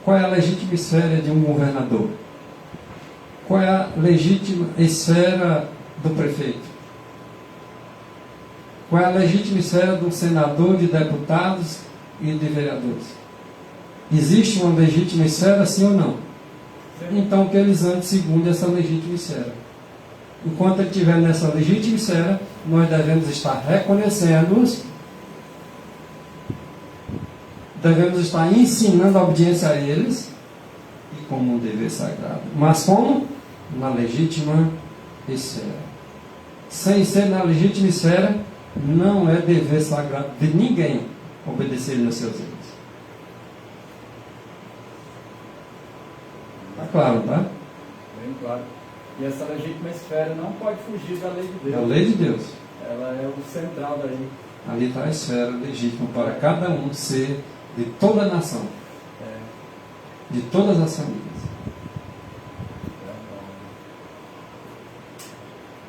Qual é a legítima esfera de um governador? Qual é a legítima esfera do prefeito? Qual é a legítima esfera de um senador, de deputados e de vereadores? Existe uma legítima esfera, sim ou não? Então que eles andem segundo essa legítima esfera. Enquanto ele estiver nessa legítima esfera, nós devemos estar reconhecendo-os, devemos estar ensinando a obediência a eles, e como um dever sagrado. Mas como? Na legítima esfera. Sem ser na legítima esfera, não é dever sagrado de ninguém obedecer aos seus erros. Está claro, tá? Bem claro. E essa legítima esfera não pode fugir da lei de Deus. É a lei de Deus. Ela é o central daí. Ali está a esfera legítima para cada um ser de toda a nação, de todas as famílias.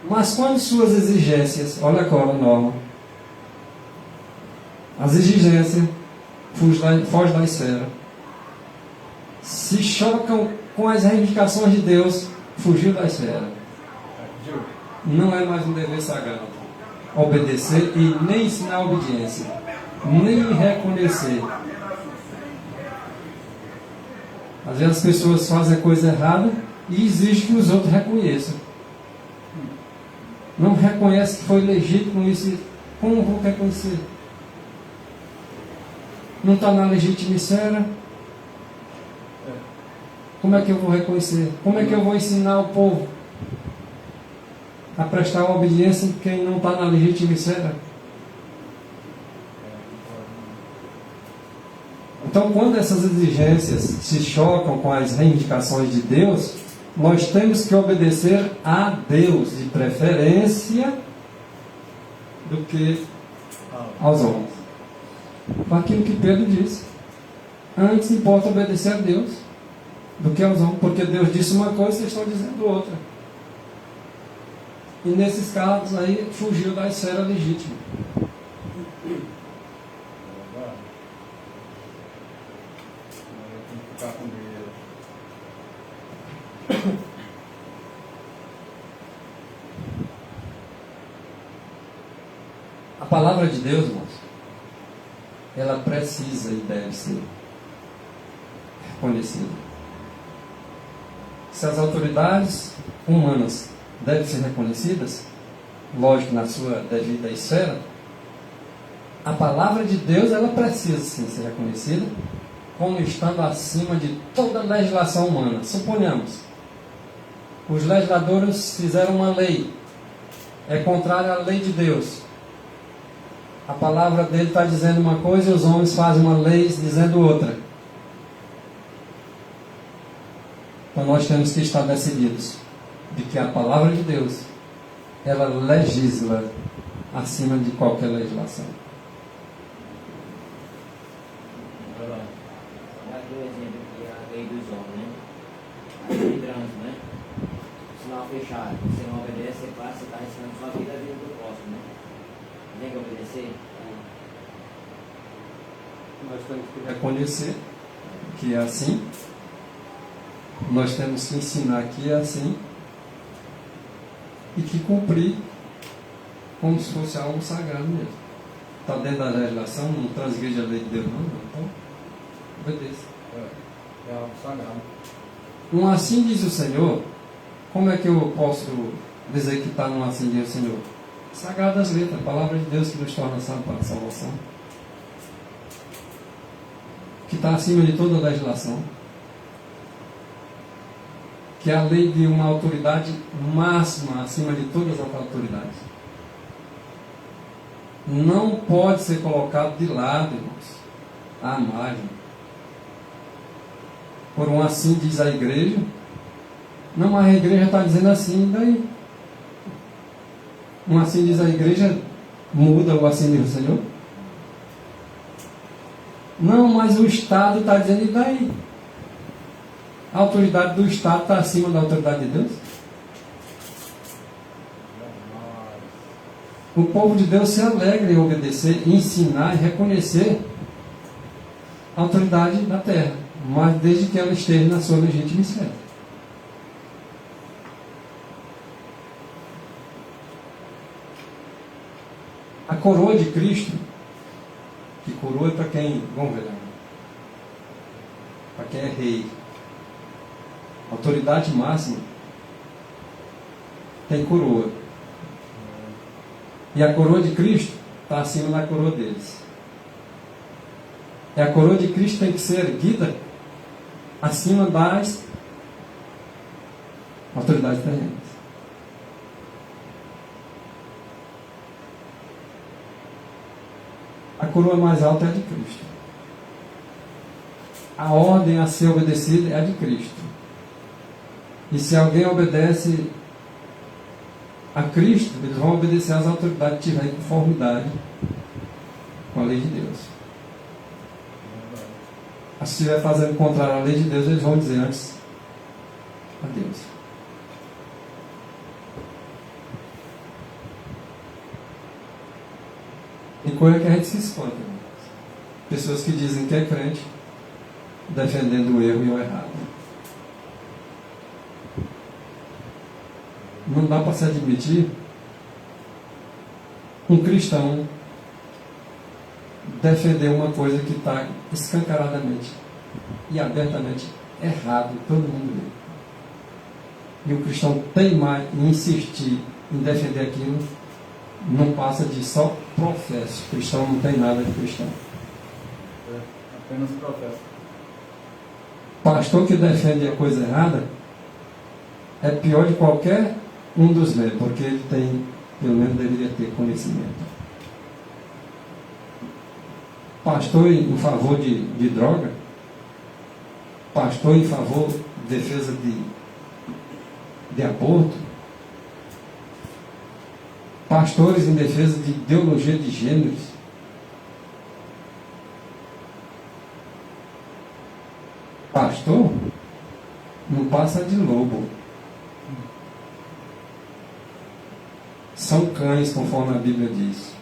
Mas quando suas exigências, olha agora a norma, as exigências fogem da esfera, se chocam com as reivindicações de Deus, fugiu da esfera. Não é mais um dever sagrado obedecer e nem ensinar a obediência, nem reconhecer. Às vezes as pessoas fazem a coisa errada e exigem que os outros reconheçam. Não reconhece que foi legítimo isso. Como eu vou reconhecer? Não está na legítima esfera? Como é que eu vou reconhecer? Como é que eu vou ensinar o povo a prestar obediência em quem não está na legítima esfera? Então, quando essas exigências se chocam com as reivindicações de Deus, nós temos que obedecer a Deus, de preferência, do que aos homens. Aquilo que Pedro disse. Antes importa obedecer a Deus do que aos homens, porque Deus disse uma coisa e vocês estão dizendo outra. E nesses casos aí fugiu da esfera legítima. A palavra de Deus, irmãos, ela precisa e deve ser reconhecida. Se as autoridades humanas devem ser reconhecidas, lógico, na sua devida esfera, a palavra de Deus, ela precisa sim ser reconhecida como estando acima de toda legislação humana. Suponhamos, os legisladores fizeram uma lei, é contrária à lei de Deus. A palavra dele está dizendo uma coisa e os homens fazem uma lei dizendo outra. Então nós temos que estar decididos de que a palavra de Deus, ela legisla acima de qualquer legislação. Dá aqui um exemplo aqui, a lei dos homens, né? A lei de trânsito, né? Sinal fechado, você não obedece, você passa, você está arriscando sua vida e a vida do próximo, né? Tem que obedecer? Nós temos que reconhecer que é assim. Nós temos que ensinar que é assim. E que cumprir como se fosse algo sagrado mesmo. Está dentro da legislação, não transgride a lei de Deus, não. Então, obedeça. É algo sagrado. Um assim diz o Senhor. Como é que eu posso dizer que está num assim diz o Senhor? Sagradas letras, a palavra de Deus que nos torna sábios para a salvação. Que está acima de toda a legislação. Que é a lei de uma autoridade máxima acima de todas as autoridades. Não pode ser colocado de lado, irmãos, à margem. Por um assim diz a igreja. Não, mas a igreja está dizendo assim, daí? Um assim diz a igreja, muda o assim diz o Senhor? Não, mas o Estado está dizendo, e daí? A autoridade do Estado está acima da autoridade de Deus? O povo de Deus se alegra em obedecer, ensinar e reconhecer a autoridade da terra, mas desde que ela esteja na sua legítima esfera. A coroa de Cristo, que coroa é para quem, vamos ver, para quem é rei, autoridade máxima, tem coroa. E a coroa de Cristo está acima da coroa deles. E a coroa de Cristo tem que ser erguida acima das autoridades terrenas. A coroa mais alta é a de Cristo. A ordem a ser obedecida é a de Cristo. E se alguém obedece a Cristo, eles vão obedecer às autoridades que tiverem conformidade com a lei de Deus. Se estiver fazendo contrário à lei de Deus, eles vão dizer antes a Deus. Tem coisa que a gente se espanta. Pessoas que dizem que é crente, defendendo o erro e o errado. Não dá para se admitir um cristão defender uma coisa que está escancaradamente e abertamente errado, todo mundo vê. E o cristão teimar em insistir em defender aquilo, não passa de só professo. O cristão não tem nada de cristão. É apenas professo. Pastor que defende a coisa errada é pior de qualquer um dos meus, porque ele tem, pelo menos deveria ter conhecimento. Pastor em favor de droga, pastor em favor de defesa de aborto, pastores em defesa de ideologia de gêneros, pastor não passa de lobo. São cães, conforme a Bíblia diz.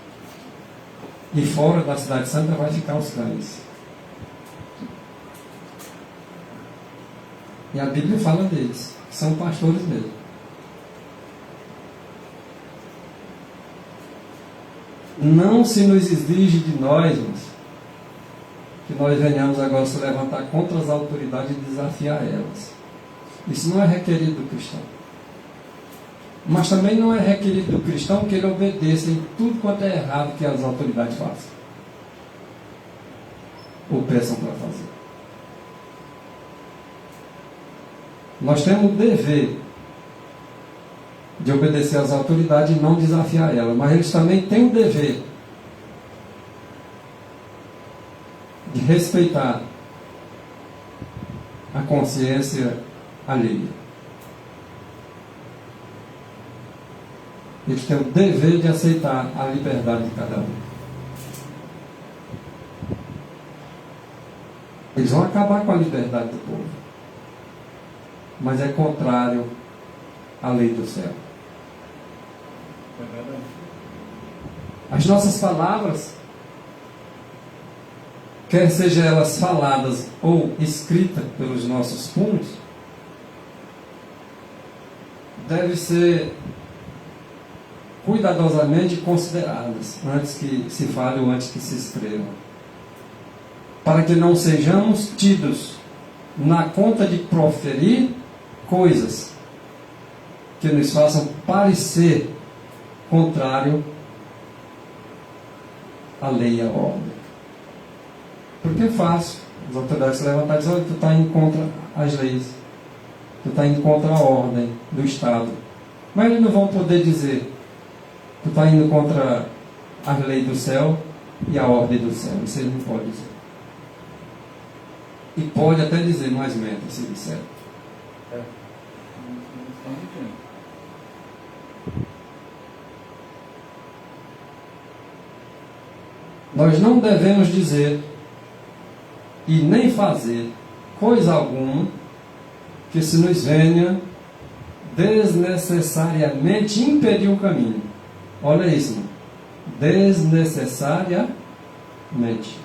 E fora da cidade santa vai ficar os cães. E a Bíblia fala deles. São pastores mesmo. Não se nos exige de nós, irmãos, que nós venhamos agora se levantar contra as autoridades e desafiar elas. Isso não é requerido do cristão. Mas também não é requerido do cristão que ele obedeça em tudo quanto é errado que as autoridades façam. Ou peçam para fazer. Nós temos o dever de obedecer às autoridades e não desafiar elas. Mas eles também têm o dever de respeitar a consciência alheia. Eles têm o dever de aceitar a liberdade de cada um. Eles vão acabar com a liberdade do povo. Mas é contrário à lei do céu. As nossas palavras, quer sejam elas faladas ou escritas pelos nossos punhos, devem ser cuidadosamente consideradas antes que se fale ou antes que se escreva, para que não sejamos tidos na conta de proferir coisas que nos façam parecer contrário à lei e à ordem. Porque é fácil as autoridades se levantar e dizer: olha, tu está indo contra as leis, tu está indo contra a ordem do Estado. Mas eles não vão poder dizer: tu está indo contra as leis do céu e a ordem do céu. Isso ele não pode dizer. E pode até dizer, mas mente se disser. Nós não devemos dizer e nem fazer coisa alguma que se nos venha desnecessariamente impedir o caminho. Olha isso, mano. Desnecessariamente.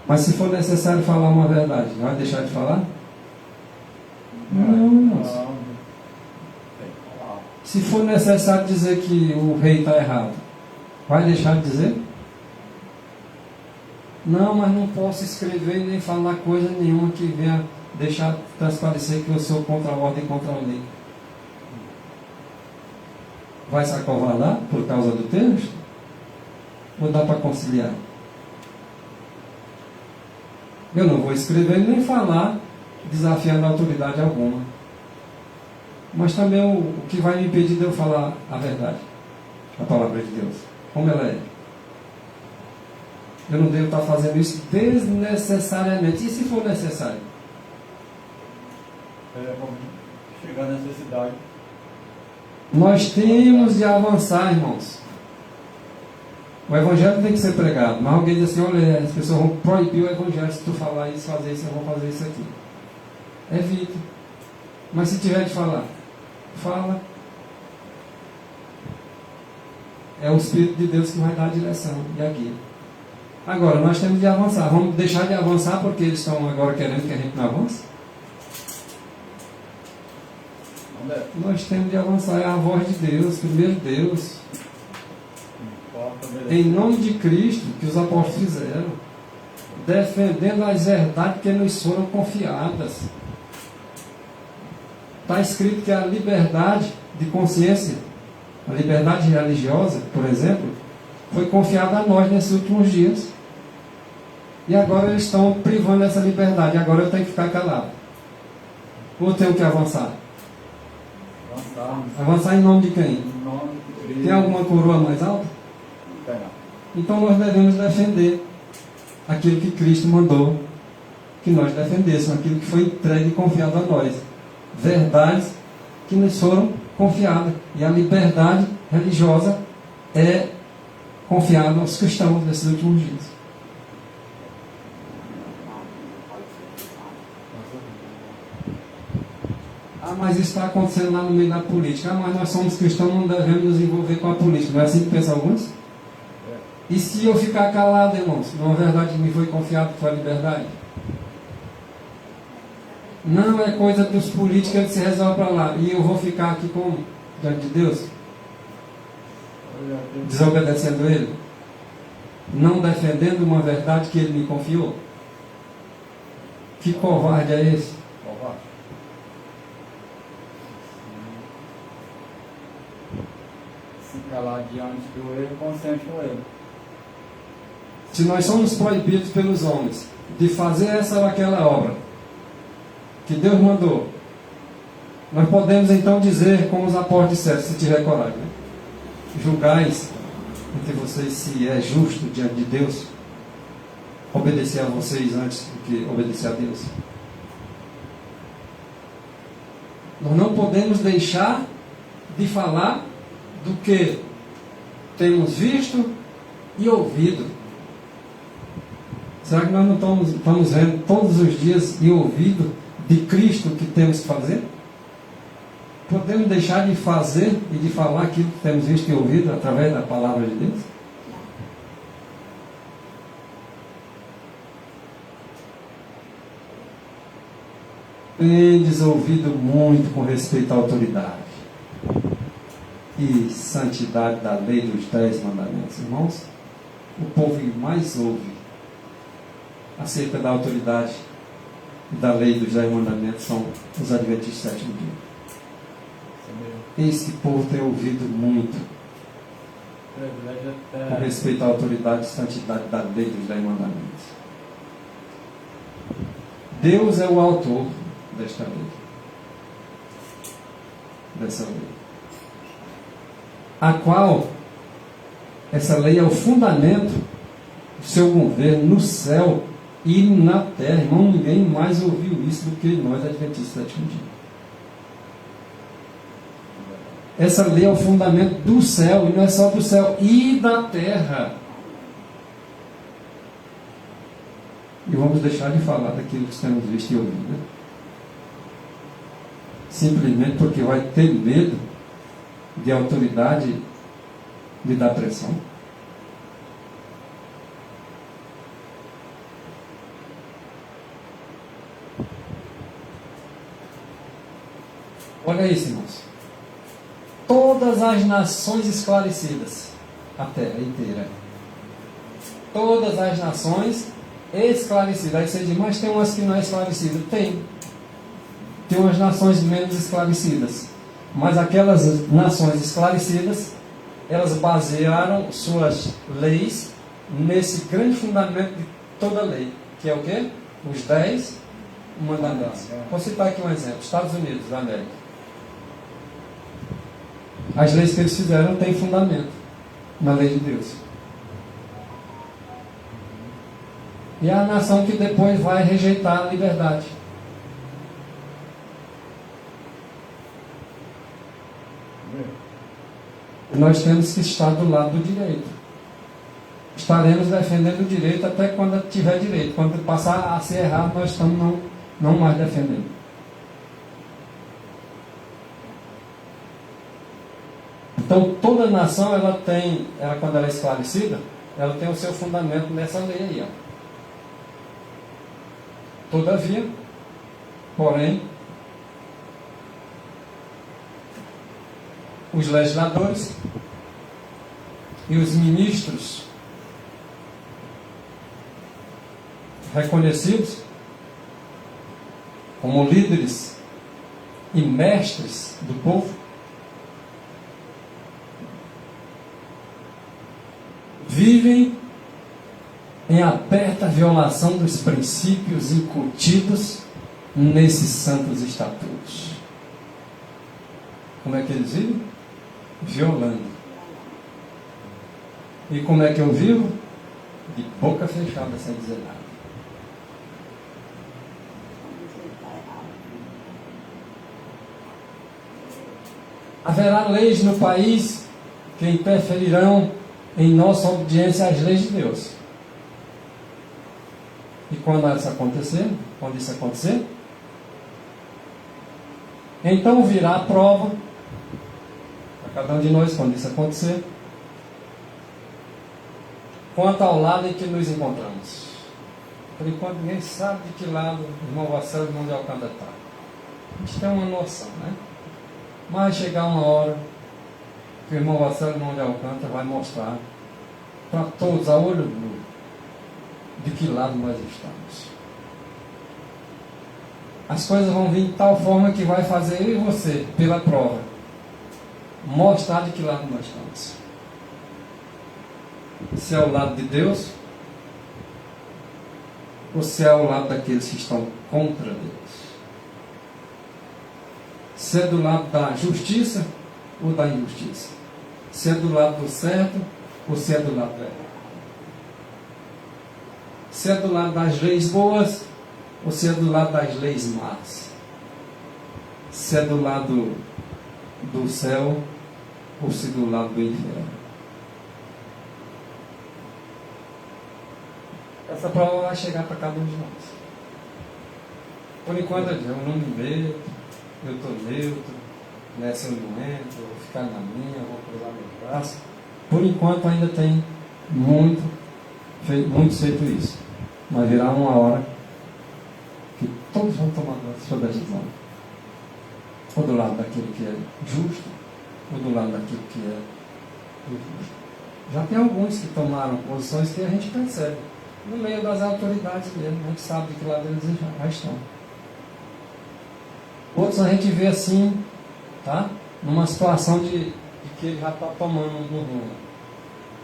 Mas se for necessário falar uma verdade, vai deixar de falar? Não, moço. Se for necessário dizer que o rei está errado, vai deixar de dizer? Não, mas não posso escrever nem falar coisa nenhuma que venha deixar transparecer que eu sou contra a ordem e contra a lei. Vai se acovardar por causa do texto? Ou dá para conciliar? Eu não vou escrever nem falar desafiando a autoridade alguma. Mas também o que vai me impedir de eu falar a verdade, a palavra de Deus, como ela é. Eu não devo estar fazendo isso desnecessariamente. E se for necessário? Chegar à necessidade. Nós temos de avançar, irmãos. O evangelho tem que ser pregado. Mas alguém diz assim: olha, as pessoas vão proibir o evangelho. Se tu falar isso, fazer isso, eu vou fazer isso aqui. Evita. Mas se tiver de falar, fala. É o Espírito de Deus que vai dar a direção e a guia. Agora, nós temos de avançar. Vamos deixar de avançar porque eles estão agora querendo que a gente não avance? Nós temos de avançar. É a voz de Deus, primeiro Deus. Em nome de Cristo, que os apóstolos fizeram, defendendo as verdades que nos foram confiadas. Está escrito que a liberdade de consciência, a liberdade religiosa, por exemplo, foi confiada a nós nesses últimos dias. E agora eles estão privando essa liberdade. Agora eu tenho que ficar calado. Ou eu tenho que avançar? Avançar em nome de quem? Em nome de Cristo. Tem alguma coroa mais alta? Então nós devemos defender aquilo que Cristo mandou que nós defendêssemos, aquilo que foi entregue e confiado a nós. Verdades que nos foram confiadas. E a liberdade religiosa é confiada aos cristãos nesses últimos dias. Ah, mas isso está acontecendo lá no meio da política. Ah, mas nós somos cristãos, não devemos nos envolver com a política. Não é assim que pensam alguns? E se eu ficar calado, irmãos, numa verdade que me foi confiada, que foi a liberdade? Não é coisa dos políticos que se resolve para lá. E eu vou ficar aqui como? Diante de Deus? Desobedecendo Ele? Não defendendo uma verdade que Ele me confiou? Que covarde é esse? se calar diante do erro, consente com ele. Se nós somos proibidos pelos homens de fazer essa ou aquela obra que Deus mandou, nós podemos então dizer, como os apóstolos disseram, se tiver coragem, né? Julgais entre vocês se é justo diante de Deus obedecer a vocês antes do que obedecer a Deus. Nós não podemos deixar de falar do que temos visto e ouvido. Será que nós não estamos vendo todos os dias e ouvido de Cristo o que temos que fazer? Podemos deixar de fazer e de falar aquilo que temos visto e ouvido através da palavra de Deus? Tendes ouvido muito com respeito à autoridade e santidade da lei dos 10 mandamentos. Irmãos, o povo que mais ouve acerca da autoridade e da lei dos 10 mandamentos são os adventistas do sétimo dia. Esse povo tem ouvido muito com respeito à autoridade e santidade da lei dos 10 mandamentos. Deus é o autor desta lei, dessa lei, a qual essa lei é o fundamento do seu governo no céu e na terra. Irmão, ninguém mais ouviu isso do que nós, adventistas do sétimo dia. Essa lei é o fundamento do céu, e não é só do céu, e da terra. E vamos deixar de falar daquilo que temos visto e ouvido, né? Simplesmente porque vai ter medo de autoridade lhe dar pressão. Olha isso, irmãos. Todas as nações esclarecidas, a terra inteira. Todas as nações esclarecidas. Aí você diz, mas tem umas que não é esclarecida. Tem umas nações menos esclarecidas. Mas aquelas nações esclarecidas, elas basearam suas leis nesse grande fundamento de toda lei, que é o quê? Os 10 mandamentos. Vou citar aqui um exemplo. Estados Unidos da América. As leis que eles fizeram têm fundamento na lei de Deus. E é a nação que depois vai rejeitar a liberdade. E nós temos que estar do lado do direito. Estaremos defendendo o direito até quando tiver direito. Quando passar a ser errado, nós estamos não mais defendendo. Então, toda nação, quando ela é esclarecida, ela tem o seu fundamento nessa lei aí. Ó. Todavia, porém, os legisladores e os ministros reconhecidos como líderes e mestres do povo vivem em aberta violação dos princípios incutidos nesses santos estatutos. Como é que eles vivem? Violando. E como é que eu vivo? De boca fechada, sem dizer nada. Haverá leis no país que interferirão em nossa obediência às leis de Deus. E quando isso acontecer, então virá a prova para cada um de nós quando isso acontecer, quanto ao lado em que nos encontramos. Por enquanto ninguém sabe de que lado o irmão Vassal e o irmão de Alcântara está. A gente tem uma noção, né? Mas chegar uma hora que o irmão Vassal e o irmão de Alcântara vai mostrar para todos, a olho nu, de que lado nós estamos. As coisas vão vir de tal forma que vai fazer eu e você, pela prova, mostrar de que lado nós estamos. Se é o lado de Deus, ou se é o lado daqueles que estão contra Deus. Se é do lado da justiça ou da injustiça. Se é do lado do certo ou se é do lado do errado. Se é do lado das leis boas ou se é do lado das leis más. Se é do lado do céu ou se do lado do inferno. Essa prova vai chegar para cada um de nós. Por enquanto eu não me meto, eu estou neutro, nessa eu não entro, eu vou ficar na minha, vou cruzar meu braço. Por enquanto ainda tem muito feito isso. Mas virá uma hora que todos vão tomar a sua decisão. Ou do lado daquele que é justo, ou do lado daquele que é injusto. Já tem alguns que tomaram posições que a gente percebe. No meio das autoridades mesmo, a gente sabe de que lado eles já estão. Outros a gente vê assim, tá? Numa situação de que ele já está tomando um rumo.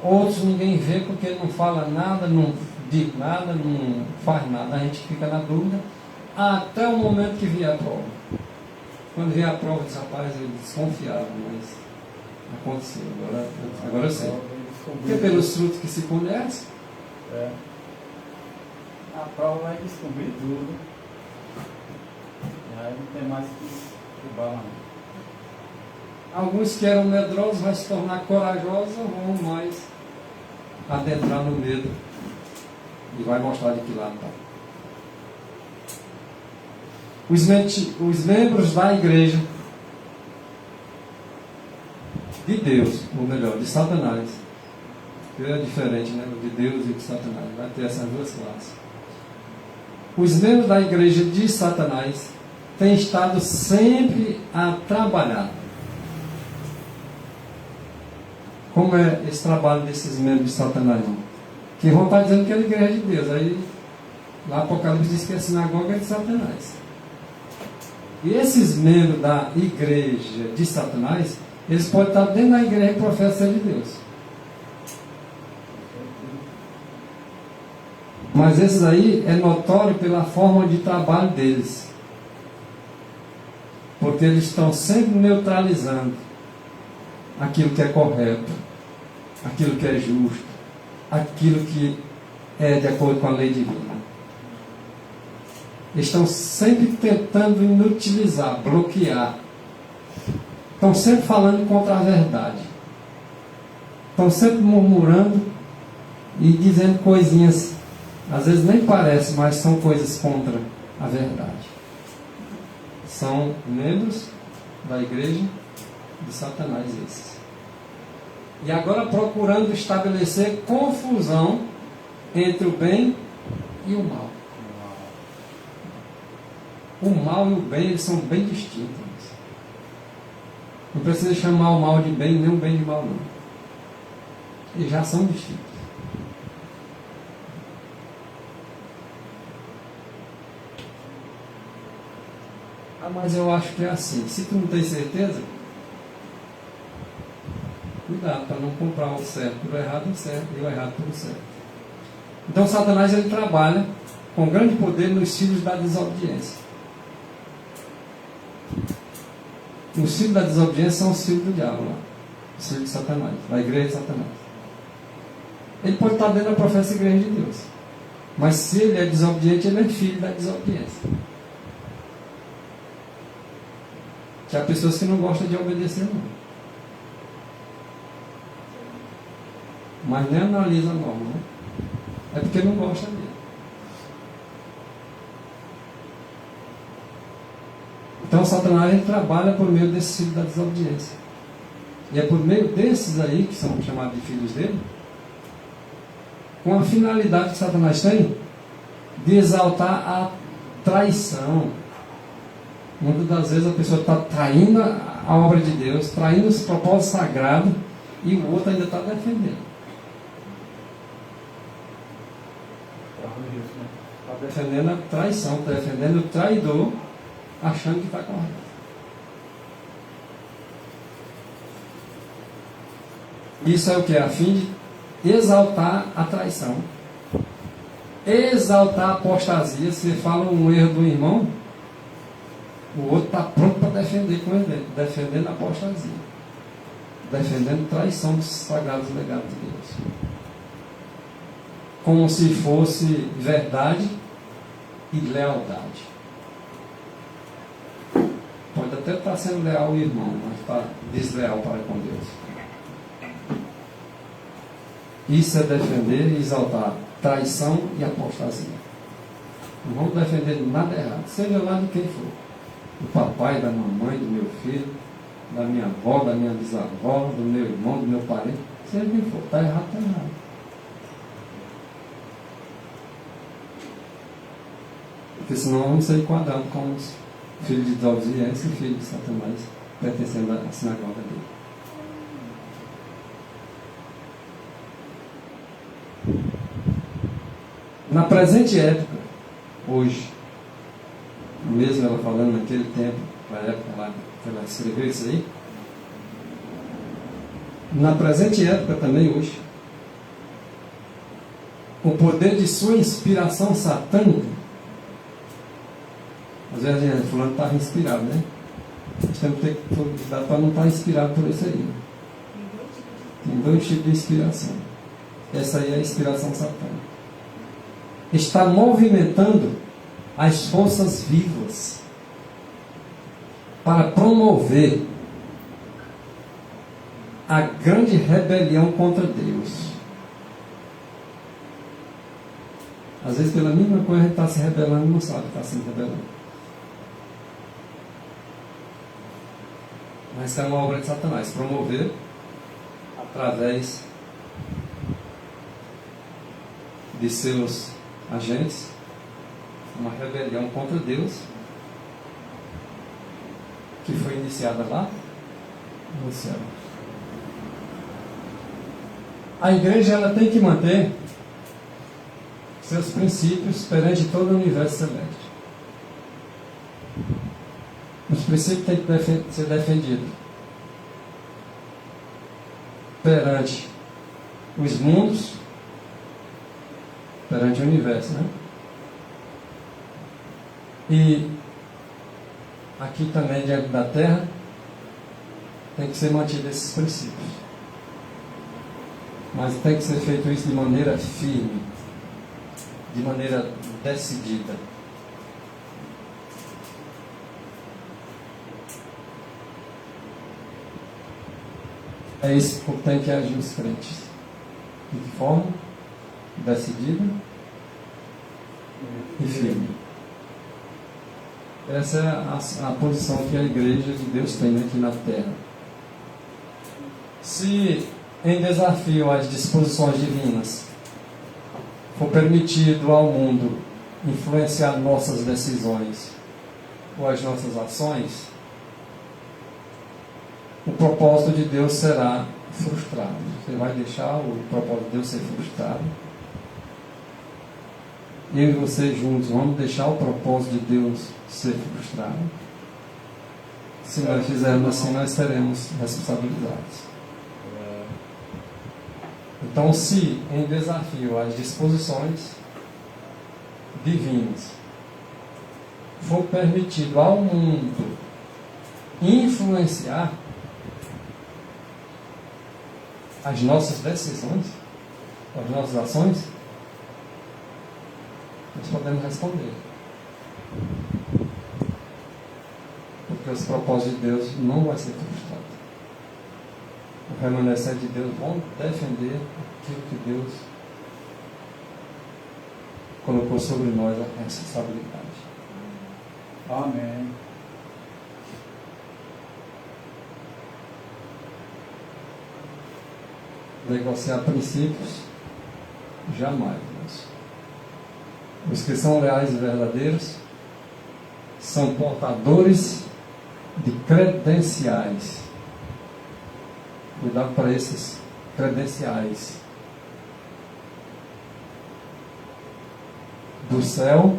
Outros ninguém vê porque ele não fala nada, não diz nada, não faz nada. A gente fica na dúvida até o momento que vier a prova. Quando vier a prova, diz, rapaz, eu desconfiava, mas aconteceu. Agora eu sei. Porque pelos frutos que se conhece, a prova vai descobrir tudo. E aí não tem mais que bala. alguns que eram medrosos vão se tornar corajosos ou vão mais adentrar no medo. E vai mostrar de que lado está. Os membros da igreja de Deus, ou melhor, de Satanás. É diferente, né? De Deus e de Satanás. Vai ter essas duas classes. Os membros da igreja de Satanás têm estado sempre a trabalhar. Como é esse trabalho desses membros de Satanás? Que vão estar dizendo que é a igreja de Deus. Aí, lá Apocalipse diz que a sinagoga é de Satanás. E esses membros da igreja de Satanás, eles podem estar dentro da igreja e professar de Deus. Mas esses aí é notório pela forma de trabalho deles. Porque eles estão sempre neutralizando aquilo que é correto, aquilo que é justo, aquilo que é de acordo com a lei divina. Eles estão sempre tentando inutilizar, bloquear. Estão sempre falando contra a verdade. Estão sempre murmurando e dizendo coisinhas, às vezes nem parece, mas são coisas contra a verdade. São membros da igreja de Satanás esses. E agora procurando estabelecer confusão entre o bem e o mal. O mal e o bem, eles são bem distintos. Não precisa chamar o mal de bem, nem o bem de mal, não. Eles já são distintos. Ah, mas eu acho que é assim. Se tu não tem certeza, cuidado para não comprar o certo pelo errado e o errado pelo certo. Então Satanás ele trabalha com grande poder nos filhos da desobediência. Os filhos da desobediência são os filhos do diabo lá. Os filhos de Satanás, da igreja de Satanás. Ele pode estar dentro da professa igreja de Deus. Mas se ele é desobediente, ele é filho da desobediência. Que há pessoas que não gostam de obedecer, não. Mas nem analisa a norma, né? É porque não gosta dele. Então Satanás ele trabalha por meio desses filhos da desobediência. E é por meio desses aí, que são chamados de filhos dele, com a finalidade que Satanás tem de exaltar a traição. Muitas das vezes a pessoa está traindo a obra de Deus, traindo os propósitos sagrados, e o outro ainda está defendendo. Está defendendo a traição, está defendendo o traidor, achando que está correto. Isso é o que? A fim de exaltar a traição. Exaltar a apostasia. Se fala um erro do irmão, o outro está pronto para defender com ele, defendendo a apostasia, defendendo traição dos sagrados legados de Deus, como se fosse verdade e lealdade. Pode até estar sendo leal ao irmão, mas está desleal para com Deus. Isso é defender e exaltar traição e apostasia. Não vamos defender nada errado, seja lá de quem for. Do papai, da mamãe, do meu filho, da minha avó, da minha bisavó, do meu irmão, do meu parente, seja quem for. Está errado, está errado. Porque senão vamos ser enquadrados como os filhos de desobediência e filhos de Satanás, pertencendo à sinagoga dele. Na presente época, hoje, mesmo ela falando naquele tempo, na época lá que ela escreveu isso aí, na presente época também hoje, o poder de sua inspiração satânica, às vezes a gente, fulano estava inspirado, né? Nós temos que ter cuidado para não estar inspirado por isso aí. Tem 2 tipos de inspiração. Essa aí é a inspiração satânica. Está movimentando as forças vivas para promover a grande rebelião contra Deus. Às vezes, pela mesma coisa, a gente está se rebelando e não sabe que está se rebelando. Mas é uma obra de Satanás, promover através de seus agentes uma rebelião contra Deus que foi iniciada lá no céu. A igreja ela tem que manter seus princípios perante todo o universo celeste. Os princípios têm que ser defendidos perante os mundos, perante o universo, né? E aqui também diante da terra tem que ser mantido esses princípios. Mas tem que ser feito isso de maneira firme, de maneira decidida. É isso que tem que agir os crentes. De que forma? Decidida e firme. Essa é a posição que a igreja de Deus tem aqui na terra. Se em desafio às disposições divinas for permitido ao mundo influenciar nossas decisões ou as nossas ações, o propósito de Deus será frustrado. Você vai deixar o propósito de Deus ser frustrado. Eu e você juntos vamos deixar o propósito de Deus ser frustrado. Se nós fizermos assim, nós seremos responsabilizados. Então, se em desafio às disposições divinas for permitido ao mundo influenciar as nossas decisões, as nossas ações, nós podemos responder. Porque os propósitos de Deus não vão ser frustrados. O remanescente de Deus vão defender aquilo que Deus colocou sobre nós a responsabilidade. Amém. Negociar princípios, jamais. Os que são leais e verdadeiros são portadores de credenciais. Cuidado para esses credenciais do céu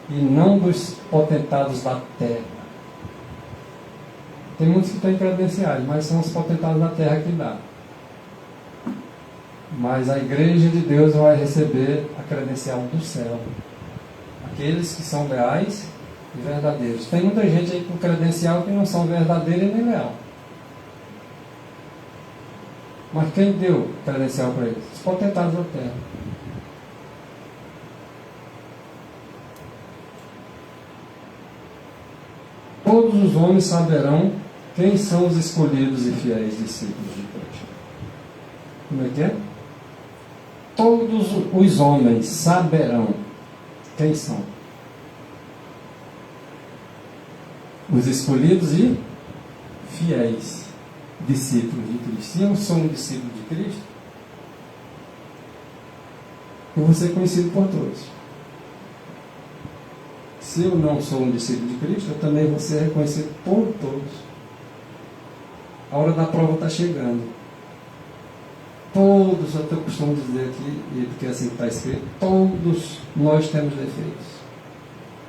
e não dos potentados da terra. Tem muitos que têm credenciais, mas são os potentados da terra que dá. Mas a igreja de Deus vai receber a credencial do céu. Aqueles que são leais e verdadeiros. Tem muita gente aí com credencial que não são verdadeiros e nem leal. Mas quem deu credencial para eles? Os potentados da terra. Todos os homens saberão quem são os escolhidos e fiéis discípulos de Cristo. Como é que é? Todos os homens saberão quem são os escolhidos e fiéis discípulos de Cristo. Se eu sou um discípulo de Cristo, eu vou ser conhecido por todos. Se eu não sou um discípulo de Cristo, eu também vou ser reconhecido por todos. A hora da prova está chegando. Todos, eu costumo dizer aqui, e porque assim está escrito, todos nós temos defeitos.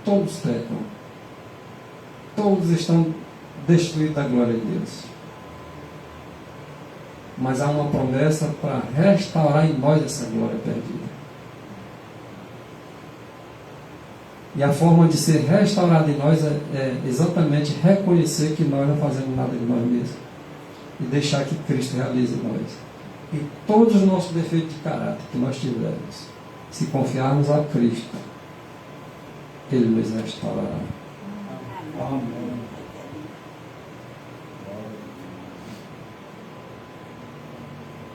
Todos pecam. Todos estão destruídos da glória de Deus. Mas há uma promessa para restaurar em nós essa glória perdida. E a forma de ser restaurado em nós é exatamente reconhecer que nós não fazemos nada de nós mesmos. E deixar que Cristo realize em nós. E todos os nossos defeitos de caráter que nós tivermos, se confiarmos a Cristo, Ele nos restaurará. Amém.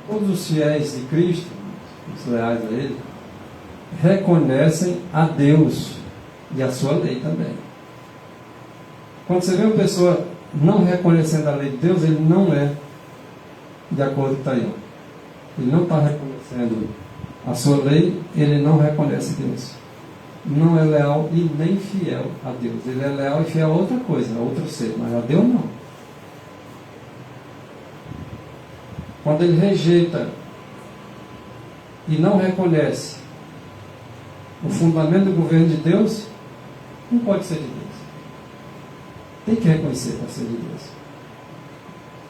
Todos os fiéis de Cristo, os leais a Ele, reconhecem a Deus e a sua lei também. Quando você vê uma pessoa não reconhecendo a lei de Deus, ele não é de acordo com o que está aí. Ele não está reconhecendo a sua lei, ele não reconhece Deus. Não é leal e nem fiel a Deus. Ele é leal e fiel a outra coisa, a outro ser, mas a Deus não. Quando ele rejeita e não reconhece o fundamento do governo de Deus, não pode ser de Deus. Tem que reconhecer para ser de Deus.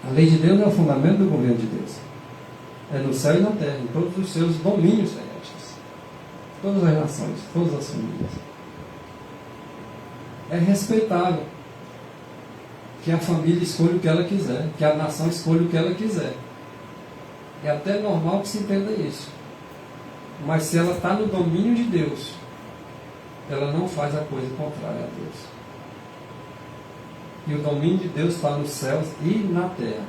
A lei de Deus é o fundamento do governo de Deus. É no céu e na terra, em todos os seus domínios celestes. Todas as nações, todas as famílias. É respeitável que a família escolha o que ela quiser, que a nação escolha o que ela quiser. É até normal que se entenda isso. Mas se ela está no domínio de Deus, ela não faz a coisa contrária a Deus. E o domínio de Deus está nos céus e na terra.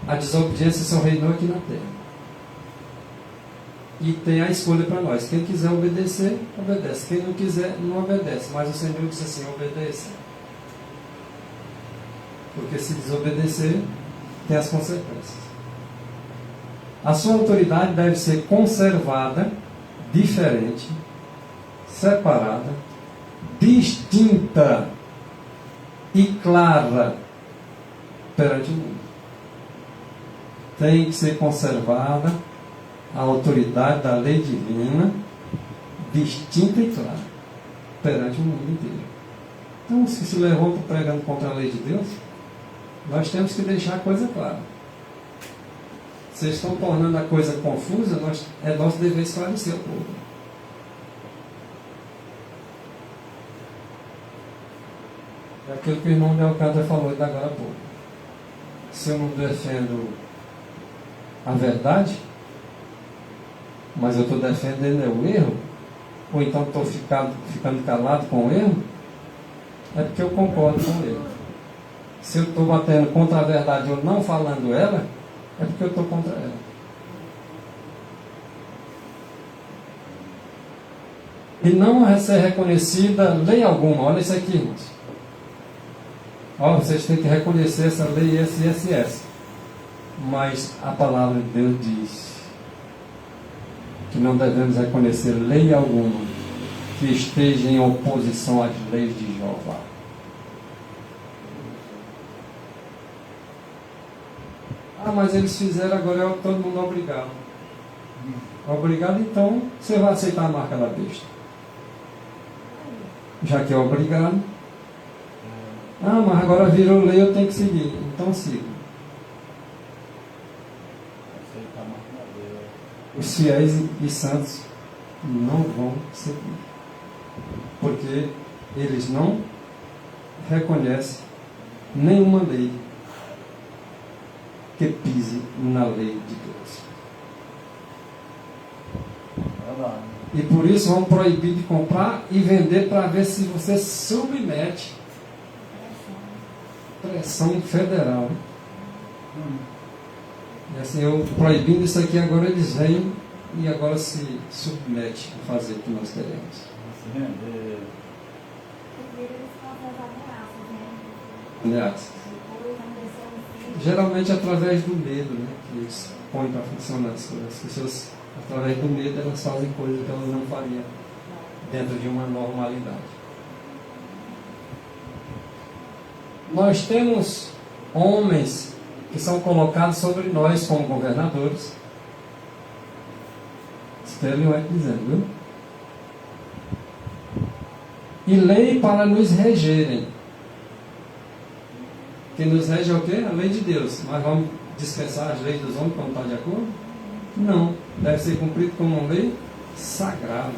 A desobediência só reinou aqui na terra. E tem a escolha para nós. Quem quiser obedecer, obedece. Quem não quiser, não obedece. Mas o Senhor disse assim, obedeça. Porque se desobedecer, tem as consequências. A sua autoridade deve ser conservada, diferente, separada, distinta e clara perante o mundo. Tem que ser conservada a autoridade da lei divina, distinta e clara perante o mundo inteiro. Então, se levantam pregando contra a lei de Deus, nós temos que deixar a coisa clara. Vocês estão tornando a coisa confusa, é nosso dever esclarecer o povo. É aquilo que o irmão Leocádio falou ainda agora há pouco. Se eu não defendo a verdade, mas eu estou defendendo o erro, ou então estou ficando calado com o erro, é porque eu concordo com ele. Se eu estou batendo contra a verdade ou não falando ela, é porque eu estou contra ela. E não a ser reconhecida lei alguma. Olha isso aqui, irmãos. Vocês têm que reconhecer essa lei, essa. Mas a palavra de Deus diz que não devemos reconhecer lei alguma que esteja em oposição às leis de Jeová. Mas eles fizeram, agora é todo mundo obrigado. Obrigado, então você vai aceitar a marca da besta. Já que é obrigado. Mas agora virou lei, eu tenho que seguir. Então siga. os fiéis e santos não vão seguir. Porque eles não reconhecem nenhuma lei que pise na lei de Deus. E por isso vão proibir de comprar e vender para ver se você submete pressão federal. E assim, eu proibindo isso aqui, agora eles vêm e agora se submete a fazer o que nós queremos. Primeiro eles fazem as ameaças, né? Aliás, Depois vão descer um filho. geralmente através do medo, né, que eles põem para funcionar as coisas. As pessoas, através do medo, elas fazem coisas que elas não fariam dentro de uma normalidade. Nós temos homens que são colocados sobre nós como governadores. Sterling White dizendo, viu? E lei para nos regerem. Quem nos rege é o quê? A lei de Deus. Mas vamos dispensar as leis dos homens quando está de acordo? Não. Deve ser cumprido como uma lei sagrada.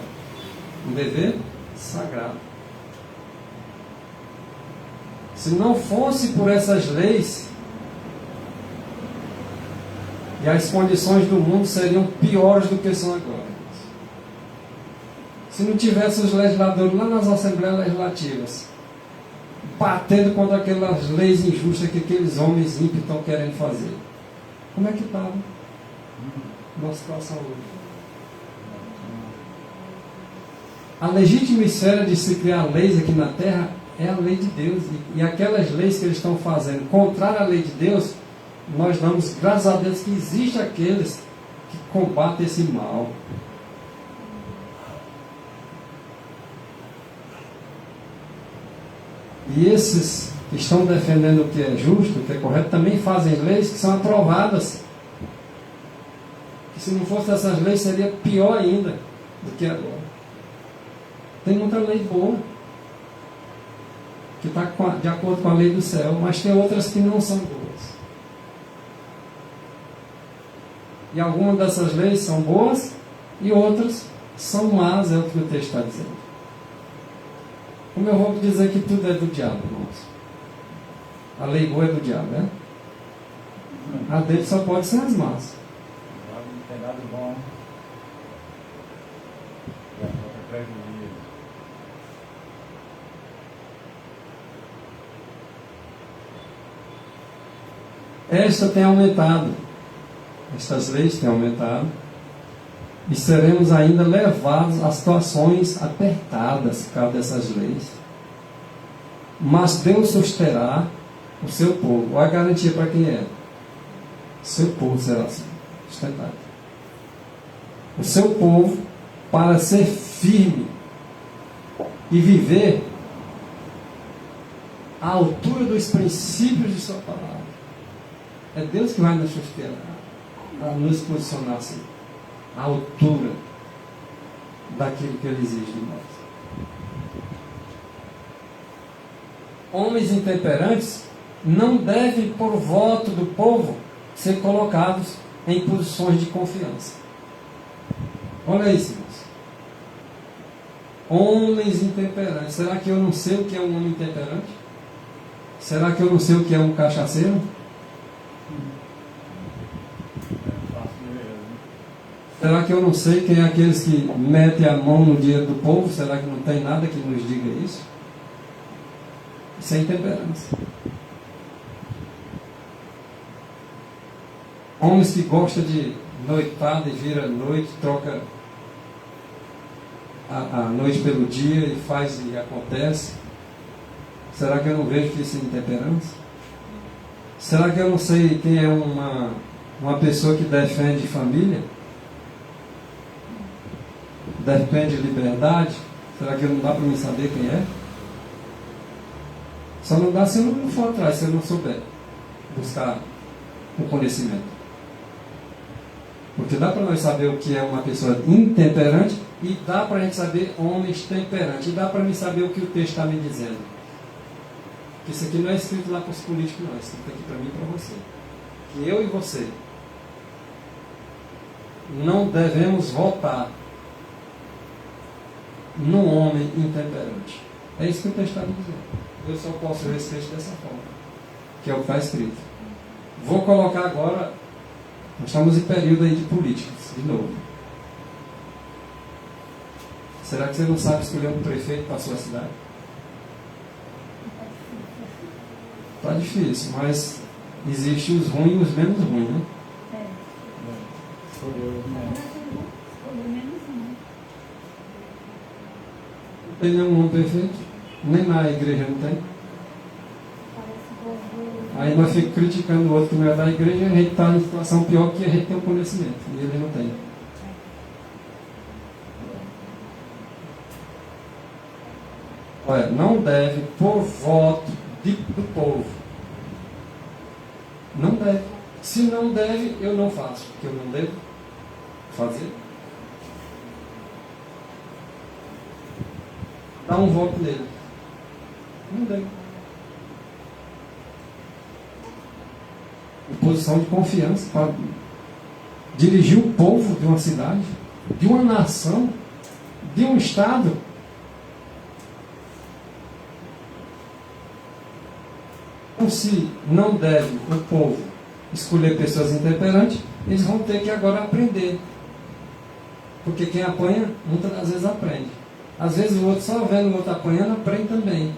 Um dever sagrado. Se não fosse por essas leis, e as condições do mundo seriam piores do que são agora. Se não tivesse os legisladores lá nas assembleias legislativas, batendo contra aquelas leis injustas que aqueles homens ímpios estão querendo fazer, como é que estava nossa situação hoje? A legítima esfera de se criar leis aqui na Terra é a lei de Deus. E aquelas leis que eles estão fazendo contrária à lei de Deus, nós damos graças a Deus que existem aqueles que combatem esse mal. E esses que estão defendendo o que é justo, o que é correto, também fazem leis que são aprovadas. Que se não fosse essas leis seria pior ainda do que agora. Tem muita lei boa que está de acordo com a lei do céu, mas tem outras que não são boas. E algumas dessas leis são boas e outras são más, é o que o texto está dizendo. Como eu vou dizer que tudo é do diabo, irmãos? A lei boa é do diabo, né? A dele só pode ser as más. Não tem nada bom. Já é prejuízo. Esta tem aumentado. Estas leis têm aumentado. E seremos ainda levados a situações apertadas por causa dessas leis. Mas Deus susterá o seu povo. Olha a garantia para quem é. Seu povo será assim, sustentado. O seu povo, para ser firme e viver à altura dos princípios de sua palavra. É Deus que vai nos sustentar, a nos posicionar assim, à altura daquilo que Ele exige de nós. Homens intemperantes não devem, por voto do povo, ser colocados em posições de confiança. Olha isso, irmãos. Homens intemperantes. Será que eu não sei o que é um homem intemperante? Será que eu não sei o que é um cachaceiro? Será que eu não sei quem é aqueles que metem a mão no dinheiro do povo? Será que não tem nada que nos diga isso? Isso é intemperância. Homens que gostam de noitada e vira noite, troca a noite pelo dia e faz e acontece. Será que eu não vejo que isso é intemperância? Será que eu não sei quem é uma pessoa que defende família? Defende liberdade? Será que não dá para mim saber quem é? Só não dá se eu não for atrás, se eu não souber buscar o conhecimento. Porque dá para nós saber o que é uma pessoa intemperante e dá para a gente saber homens temperantes. E dá para mim saber o que o texto está me dizendo. Que isso aqui não é escrito lá para os políticos, não. É escrito aqui para mim e para você. Que eu e você não devemos votar no homem intemperante. É isso que o texto está dizendo. Eu só posso ler esse texto dessa forma, que é o que está escrito. Vou colocar agora, nós estamos em período aí de políticas, de novo. Será que você não sabe escolher um prefeito para a sua cidade? Está difícil, mas existem os ruins e os menos ruins, né? Escolheu, né? Escolher menos um. Não tem nenhum homem perfeito, nem na igreja não tem. Parece povo. Aí nós ficamos criticando o outro que não é da igreja e a gente está em situação pior que a gente tem o conhecimento e ele não tem. Olha, não deve por voto do povo. Não deve. Se não deve, eu não faço, porque eu não devo fazer. Dá um voto nele. Não deve. Em posição de confiança para dirigir o povo de uma cidade, de uma nação, de um estado. Então, se não deve o povo escolher pessoas intemperantes, eles vão ter que agora aprender. Porque quem apanha, muitas das vezes aprende. Às vezes o outro, só vendo o outro apanhando, aprende também.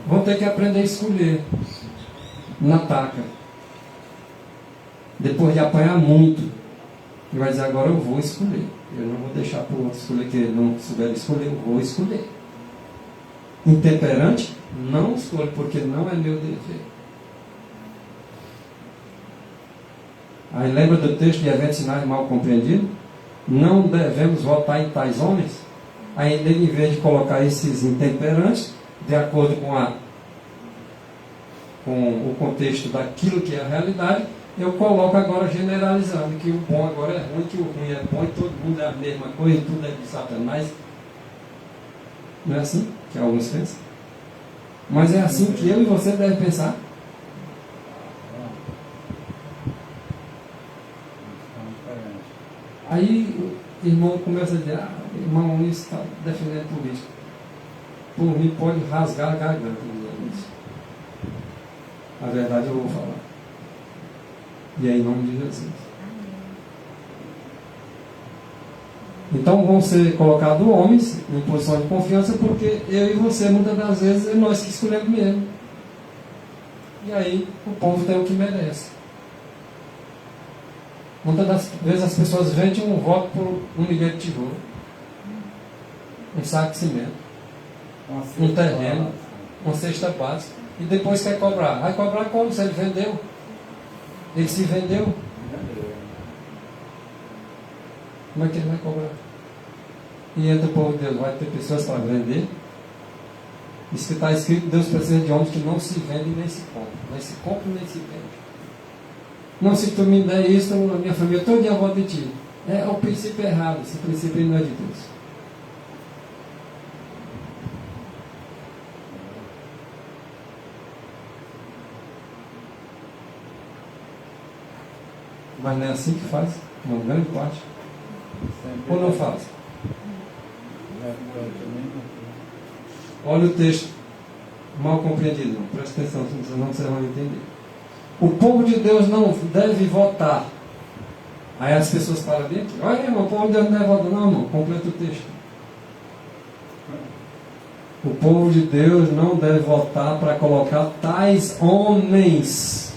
Vão ter que aprender a escolher na taca. Depois de apanhar muito, ele vai dizer, agora eu vou escolher. Eu não vou deixar para o outro escolher, que ele não souber escolher, eu vou escolher. Intemperante, não escolho, porque não é meu dever. Aí lembra do texto de eventos sinais mal compreendidos? Não devemos votar em tais homens. Aí ele, em vez de colocar esses intemperantes, de acordo com o contexto daquilo que é a realidade, eu coloco agora generalizando, que o bom agora é ruim, que o ruim é bom, e todo mundo é a mesma coisa, tudo é de Satanás. Não é assim que alguns pensam? Mas é assim que eu e você devem pensar. Aí o irmão começa a dizer, irmão, isso está defendendo política. Por mim pode rasgar a garganta dizendo isso. A verdade eu vou falar. E é em nome de Jesus. Então vão ser colocados homens em posição de confiança, porque eu e você, muitas das vezes, é nós que escolhemos mesmo. E aí o povo tem o que merece. Muitas das vezes as pessoas vendem um voto por um milhão de tijolo, um saco de cimento, um terreno, uma cesta básica, e depois quer cobrar. Vai cobrar como? Se ele vendeu? Ele se vendeu? Como é que ele vai cobrar? E entre o povo de Deus vai ter pessoas para vender? Isso que está escrito, Deus precisa de homens que não se vendem nem se compram. Nem se compram nem se vendem. Não, se tu me der isso, a minha família todo dia volta de ti. É o princípio errado. Esse princípio não é de Deus. Mas não é assim que faz, uma grande parte. Ou não faz? Olha o texto mal compreendido. Não. Presta atenção, senão vocês vão entender. O povo de Deus não deve votar. Aí as pessoas param bem aqui. Olha, irmão, o povo de Deus não deve votar. Não, irmão, completa o texto. O povo de Deus não deve votar para colocar tais homens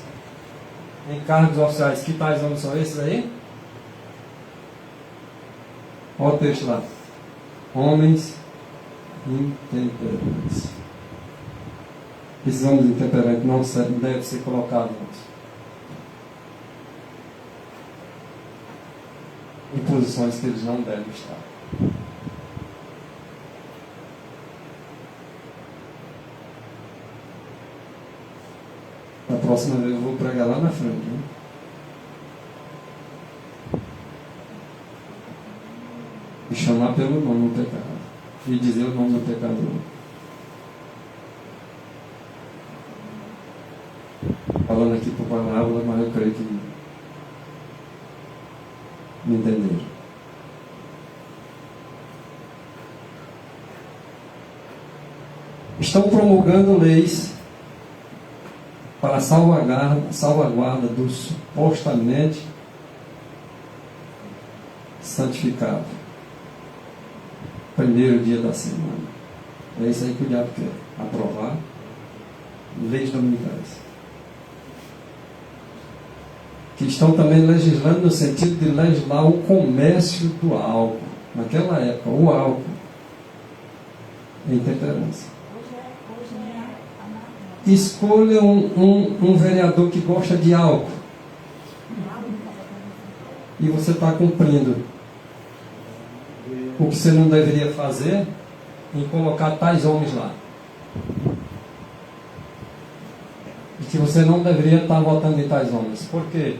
em cargos oficiais. Que tais homens são esses aí? Olha o texto lá. Homens intemperantes. Esses homens intemperantes não devem ser colocados em posições que eles não devem estar. Da próxima vez eu vou pregar lá na frente. Né? E chamar pelo nome do pecado. E dizer o nome do pecador. Falando aqui por parábola, mas eu creio que Não entenderam? Estão promulgando leis para a salvaguarda do supostamente santificado. Primeiro dia da semana. É isso aí que o diabo quer. Aprovar leis dominicais. Que estão também legislando no sentido de legislar o comércio do álcool. Naquela época, o álcool é intemperância. Escolha um vereador que gosta de álcool. E você está cumprindo o que você não deveria fazer em colocar tais homens lá. E que você não deveria estar votando em tais homens. Por quê?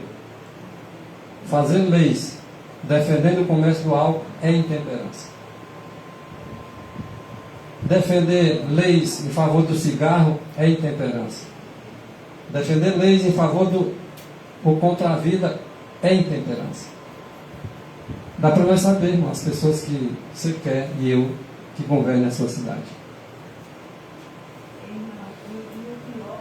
Fazer leis defendendo o comércio do álcool é intemperância. Defender leis em favor do cigarro é intemperância. Defender leis em favor ou contra a vida é intemperância. Dá para nós saber, irmão, as pessoas que você quer e eu que governam a sua cidade. E o pior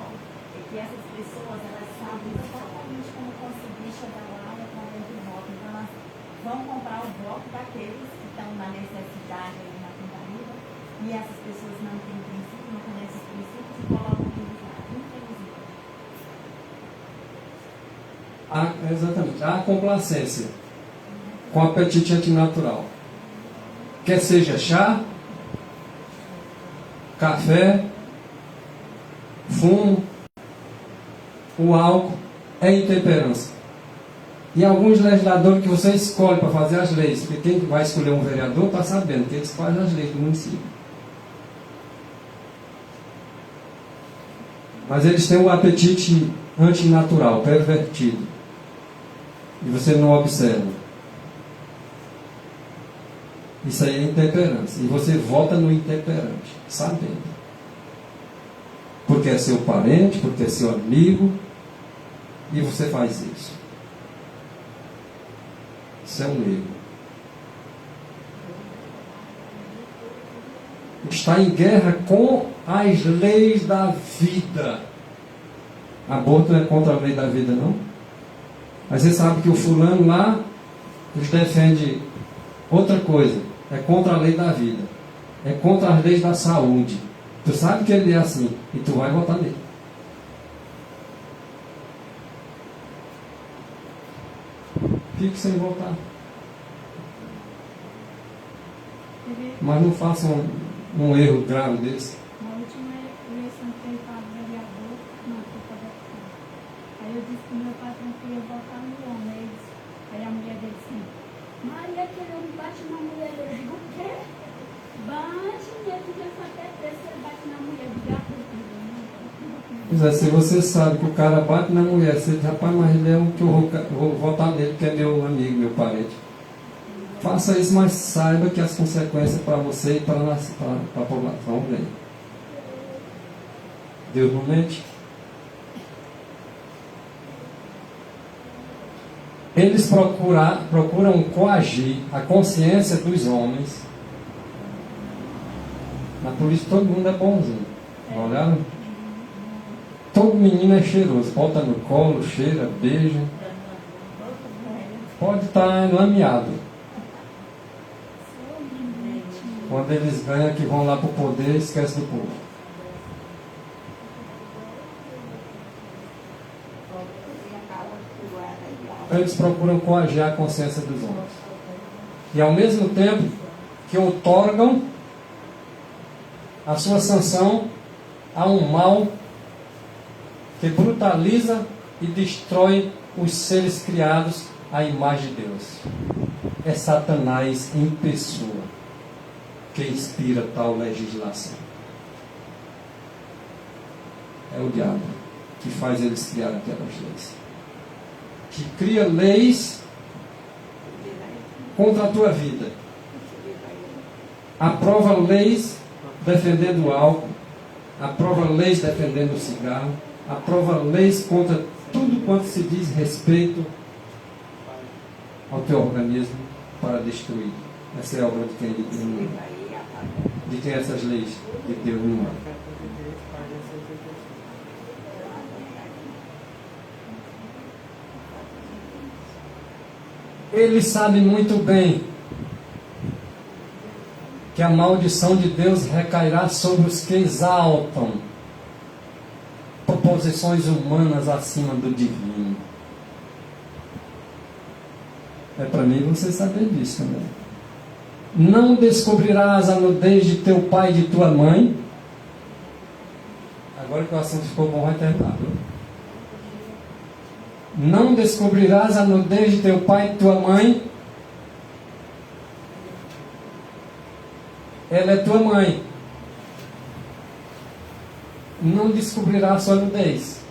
é que essas pessoas, elas sabem exatamente como conseguir chegar lá através do voto. Então elas vão comprar o voto daqueles que estão na necessidade ali na Pindaíba, e essas pessoas não têm princípio, não conhecem os princípios e colocam eles lá, infelizmente. Exatamente. Há complacência com apetite antinatural. Quer seja chá, café, fumo, o álcool é intemperância. E alguns legisladores que você escolhe para fazer as leis, porque quem vai escolher um vereador está sabendo que eles fazem as leis do município. Mas eles têm um apetite antinatural, pervertido. E você não observa. Isso aí é intemperância. E você vota no intemperante, sabendo. Porque é seu parente, porque é seu amigo. E você faz isso. Isso é um erro. Está em guerra com as leis da vida. Aborto não é contra a lei da vida, não? Mas você sabe que o fulano lá eles defende outra coisa. É contra a lei da vida. É contra as leis da saúde. Tu sabe que ele é assim. E tu vai votar nele. Fique sem votar. Mas não faça um erro grave desse. Na última eleição que ele estava vereador, não, foi para deputado. Aí eu disse que meu patrão queria votar no homem. Aí a mulher dele disse, Maria, aquele homem bate na mulher. Eu digo, o quê? Bate, minha filha só quer ter, se ele bate na mulher, diga a Pois é, se você sabe que o cara bate na mulher, você diz, rapaz, mas ele é um que eu vou votar nele, que é meu amigo, meu parente. Faça isso, mas saiba que as consequências para você e para a população vêm. Deus não mente. Eles procuram coagir a consciência dos homens. Na polícia todo mundo é bonzinho. Olharam? Todo menino é cheiroso. Bota no colo, cheira, beija. Pode estar lameado. Quando eles ganham que vão lá para o poder, esquece do povo. Eles procuram coagir a consciência dos homens. E ao mesmo tempo que outorgam a sua sanção a um mal que brutaliza e destrói os seres criados à imagem de Deus. É Satanás em pessoa que inspira tal legislação. É o diabo que faz eles criar aquelas leis. Que cria leis contra a tua vida. Aprova leis defendendo o álcool. Aprova leis defendendo o cigarro. Aprova leis contra tudo quanto se diz respeito ao teu organismo para destruir. Essa é a obra de quem? De quem essas leis de Deus não manda. Ele sabe muito bem que a maldição de Deus recairá sobre os que exaltam proposições humanas acima do divino. É para mim você saber disso também. Não descobrirás a nudez de teu pai e de tua mãe. Agora que o assunto ficou bom, vai terminar. Não descobrirás a nudez de teu pai e de tua mãe. Ela é tua mãe. Não descobrirá a sua nudez.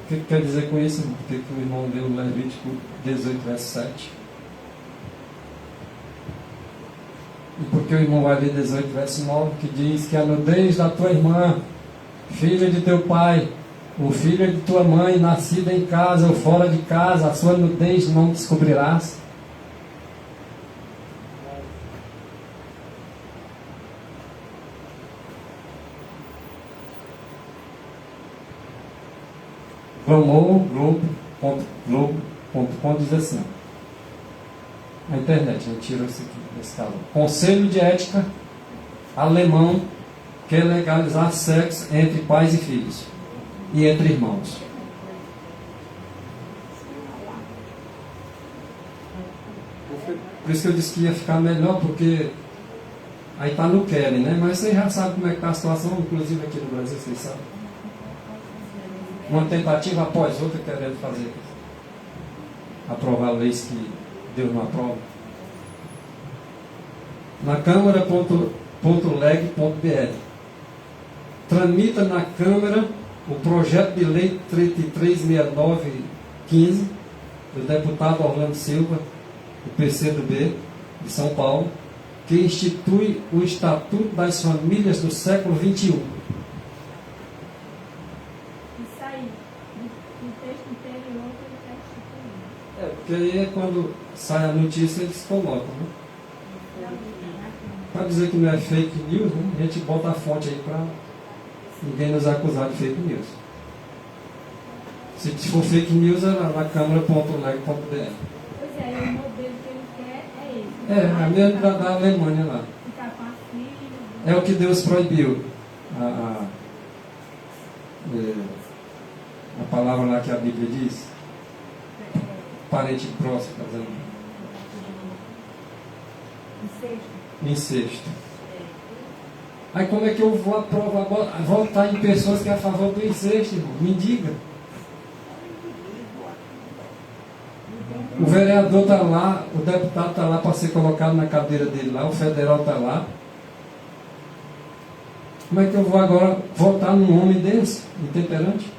O que quer dizer com isso? Porque o irmão deu Levítico 18, verso 7. E porque o irmão vai ler 18, verso 9, que diz que a nudez da tua irmã, filha de teu pai, ou filha de tua mãe, nascida em casa ou fora de casa, a sua nudez não descobrirás. Globo.com diz assim. Na internet, a gente tirou isso aqui, nesse caso. Conselho de Ética alemão quer legalizar sexo entre pais e filhos e entre irmãos. Por isso que eu disse que ia ficar melhor, porque aí está no querem, né? Mas vocês já sabem como é que está a situação, inclusive aqui no Brasil, vocês sabem. Uma tentativa após outra querendo fazer aprovar leis que Deus não aprova. Na Câmara.leg.br tramita na Câmara o projeto de lei 336915 do deputado Orlando Silva, do PCdoB de São Paulo, que institui o Estatuto das Famílias do século XXI. Isso aí, no texto anterior que ele está instituindo. Porque aí é quando sai a notícia eles colocam, né? Para dizer que não é fake news, né? A gente bota a fonte aí para ninguém nos acusar de fake news. Se for fake news, é na Câmara.leg.br. Pois é, o modelo que ele quer é esse. É a mesma da Alemanha lá. Ficar com a filha. É o que Deus proibiu. A palavra lá que a Bíblia diz. Parente próximo, por exemplo. Incesto. Aí como é que eu vou votar em pessoas que é a favor do incesto, irmão? Me diga. O vereador está lá, o deputado está lá para ser colocado na cadeira dele lá, o federal está lá. Como é que eu vou agora votar num homem desse, intemperante?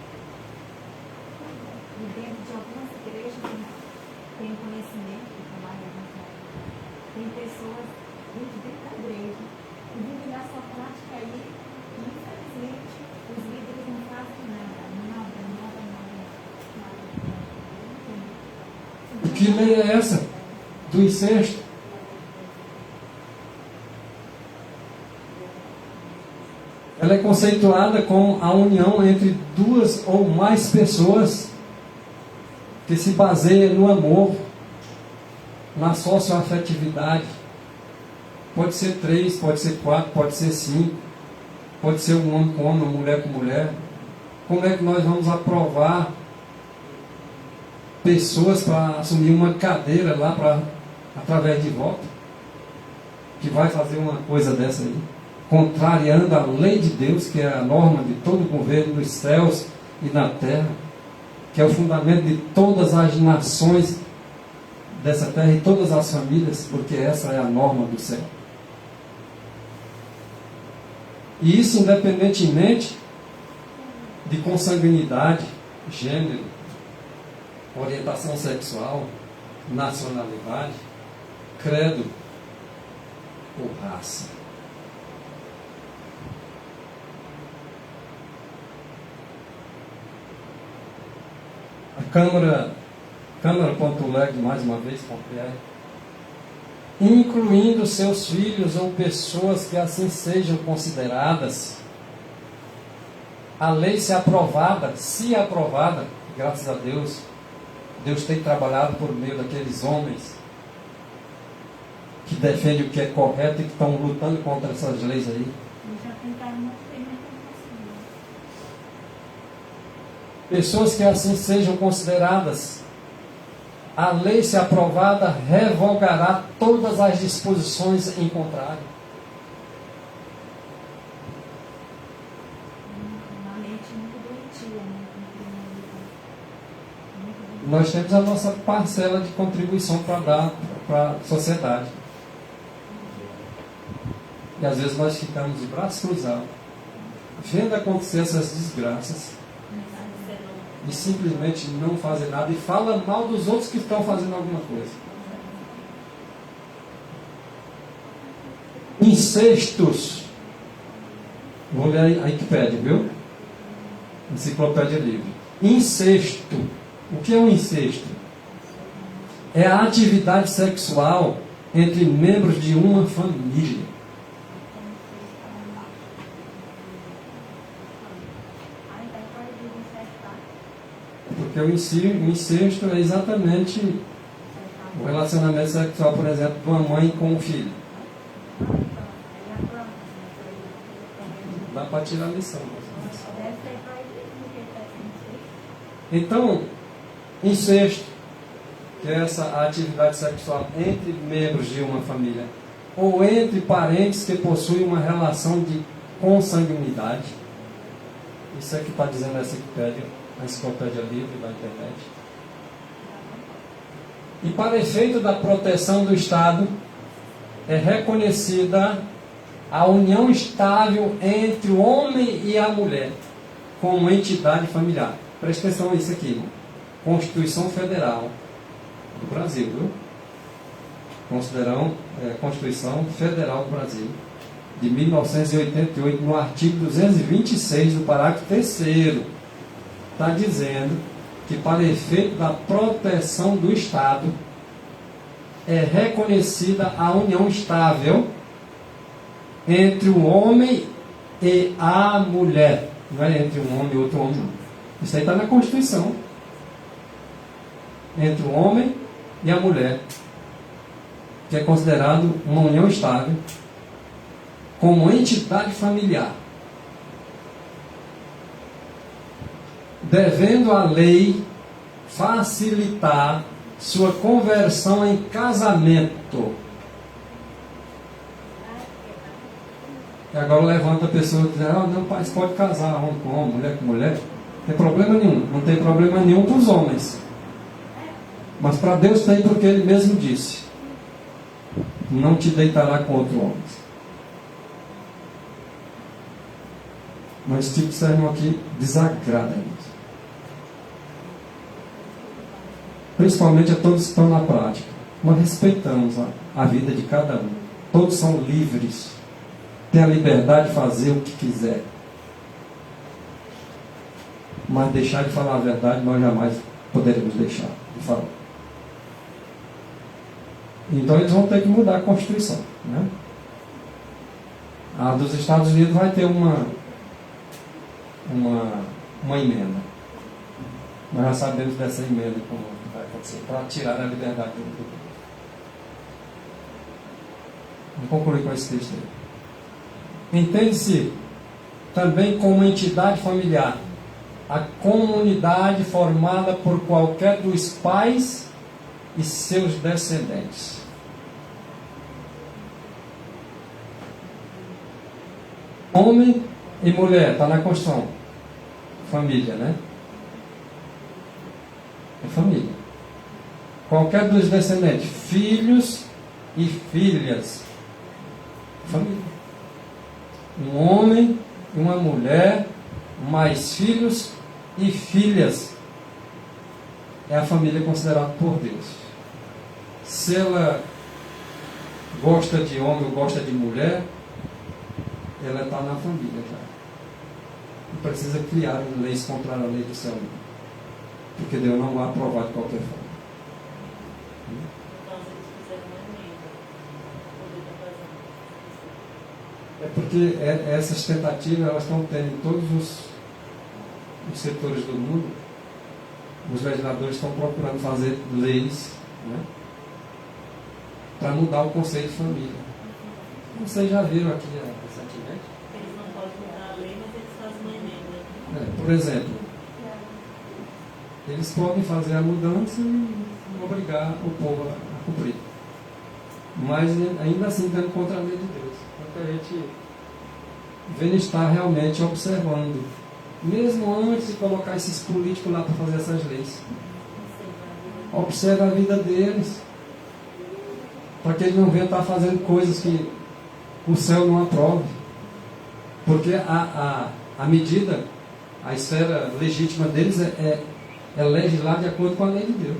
E dentro de algumas igrejas tem conhecimento que trabalha na casa. Tem pessoas dentro da igreja que vivem nessa prática aí, e infelizmente os líderes não fazem nada. Que lei é essa? Do incesto? Ela é conceituada como a união entre duas ou mais pessoas que se baseia no amor, na socioafetividade. Pode ser 3, pode ser 4, pode ser 5, pode ser um homem com homem, uma mulher com mulher. Como é que nós vamos aprovar pessoas para assumir uma cadeira lá através de voto? Que vai fazer uma coisa dessa aí, contrariando a lei de Deus, que é a norma de todo o governo dos céus e na terra, que é o fundamento de todas as nações dessa terra e todas as famílias, porque essa é a norma do céu. E isso independentemente de consanguinidade, gênero, orientação sexual, nacionalidade, credo ou raça. A Câmara Câmara.leg, mais uma vez, .br, incluindo seus filhos ou pessoas que assim sejam consideradas, a lei se aprovada, graças a Deus, Deus tem trabalhado por meio daqueles homens que defendem o que é correto e que estão lutando contra essas leis aí. Eles já tentaram muito bem, mas não conseguiram. Pessoas que assim sejam consideradas, a lei se aprovada revogará todas as disposições em contrário. Uma mente muito doentia, né? Muito doentia. Nós temos a nossa parcela de contribuição para dar para a sociedade. E às vezes nós ficamos de braços cruzados, vendo acontecer essas desgraças, e simplesmente não fazer nada, e fala mal dos outros que estão fazendo alguma coisa. Incestos. Vou ler a Wikipédia, viu? Enciclopédia Livre. Incesto. O que é um incesto? É a atividade sexual entre membros de uma família. Porque o incesto é exatamente o relacionamento sexual, por exemplo, de uma mãe com um filho. Dá para tirar a lição. Então, incesto, que é essa atividade sexual entre membros de uma família, ou entre parentes que possuem uma relação de consanguinidade. Isso é que está dizendo essa Wikipédia. A enciclopédia livre da internet. E para efeito da proteção do Estado, é reconhecida a união estável entre o homem e a mulher, como entidade familiar. Preste atenção nisso aqui, irmão. Constituição Federal do Brasil, viu? Constituição Federal do Brasil, de 1988, no artigo 226 do parágrafo 3º. Está dizendo que para efeito da proteção do Estado é reconhecida a união estável entre o homem e a mulher. Não é entre um homem e outro homem, não. Isso aí está na Constituição. Entre o homem e a mulher, que é considerado uma união estável como entidade familiar. Devendo a lei facilitar sua conversão em casamento. E agora levanta a pessoa e diz, não, pai, você pode casar homem com homem, mulher com mulher. Não tem problema nenhum. Não tem problema nenhum para os homens. Mas para Deus tem, porque Ele mesmo disse, não te deitará com outro homem. Mas esse tipo de sermão aqui desagrada a Deus. Principalmente a todos que estão na prática. Nós respeitamos a vida de cada um. Todos são livres. Têm a liberdade de fazer o que quiser. Mas deixar de falar a verdade, nós jamais poderemos deixar de falar. Então eles vão ter que mudar a Constituição, né? A dos Estados Unidos vai ter uma emenda. Nós já sabemos dessa emenda como vai acontecer, para tirar a liberdade do povo. Vou concluir com esse texto aí. Entende-se também como entidade familiar a comunidade formada por qualquer dos pais e seus descendentes. Homem e mulher, está na Constituição. Família, né? É família. Qualquer dos descendentes, filhos e filhas. Família. Um homem e uma mulher, mais filhos e filhas. É a família considerada por Deus. Se ela gosta de homem ou gosta de mulher, ela está na família já. Não precisa criar leis contra a lei do céu, porque Deus não vai aprovar de qualquer forma. Então, se eles fizerem uma emenda, poder estar fazendo. É porque essas tentativas elas estão tendo em todos os setores do mundo. Os legisladores estão procurando fazer leis, né, para mudar o conceito de família. Vocês já viram aqui recentemente? Eles não podem mudar a lei, mas eles fazem uma emenda. Por exemplo, eles podem fazer a mudança e obrigar o povo a cumprir. Mas ainda assim estando contra a lei de Deus. Então a gente vem estar realmente observando, mesmo antes de colocar esses políticos lá para fazer essas leis. Observa a vida deles, para que eles não venham estar fazendo coisas que o céu não aprove. Porque a medida, a esfera legítima deles é legislar de acordo com a lei de Deus.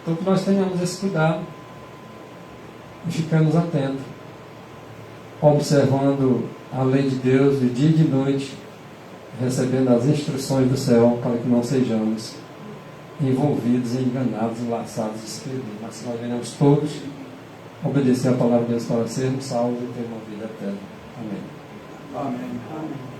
Então que nós tenhamos esse cuidado e ficamos atentos, observando a lei de Deus de dia e de noite, recebendo as instruções do céu, para que não sejamos envolvidos, enganados, enlaçados, escrevidos, mas que nós venhamos todos obedecer a palavra de Deus para sermos salvos e ter uma vida eterna. Amém. Amém. Amém.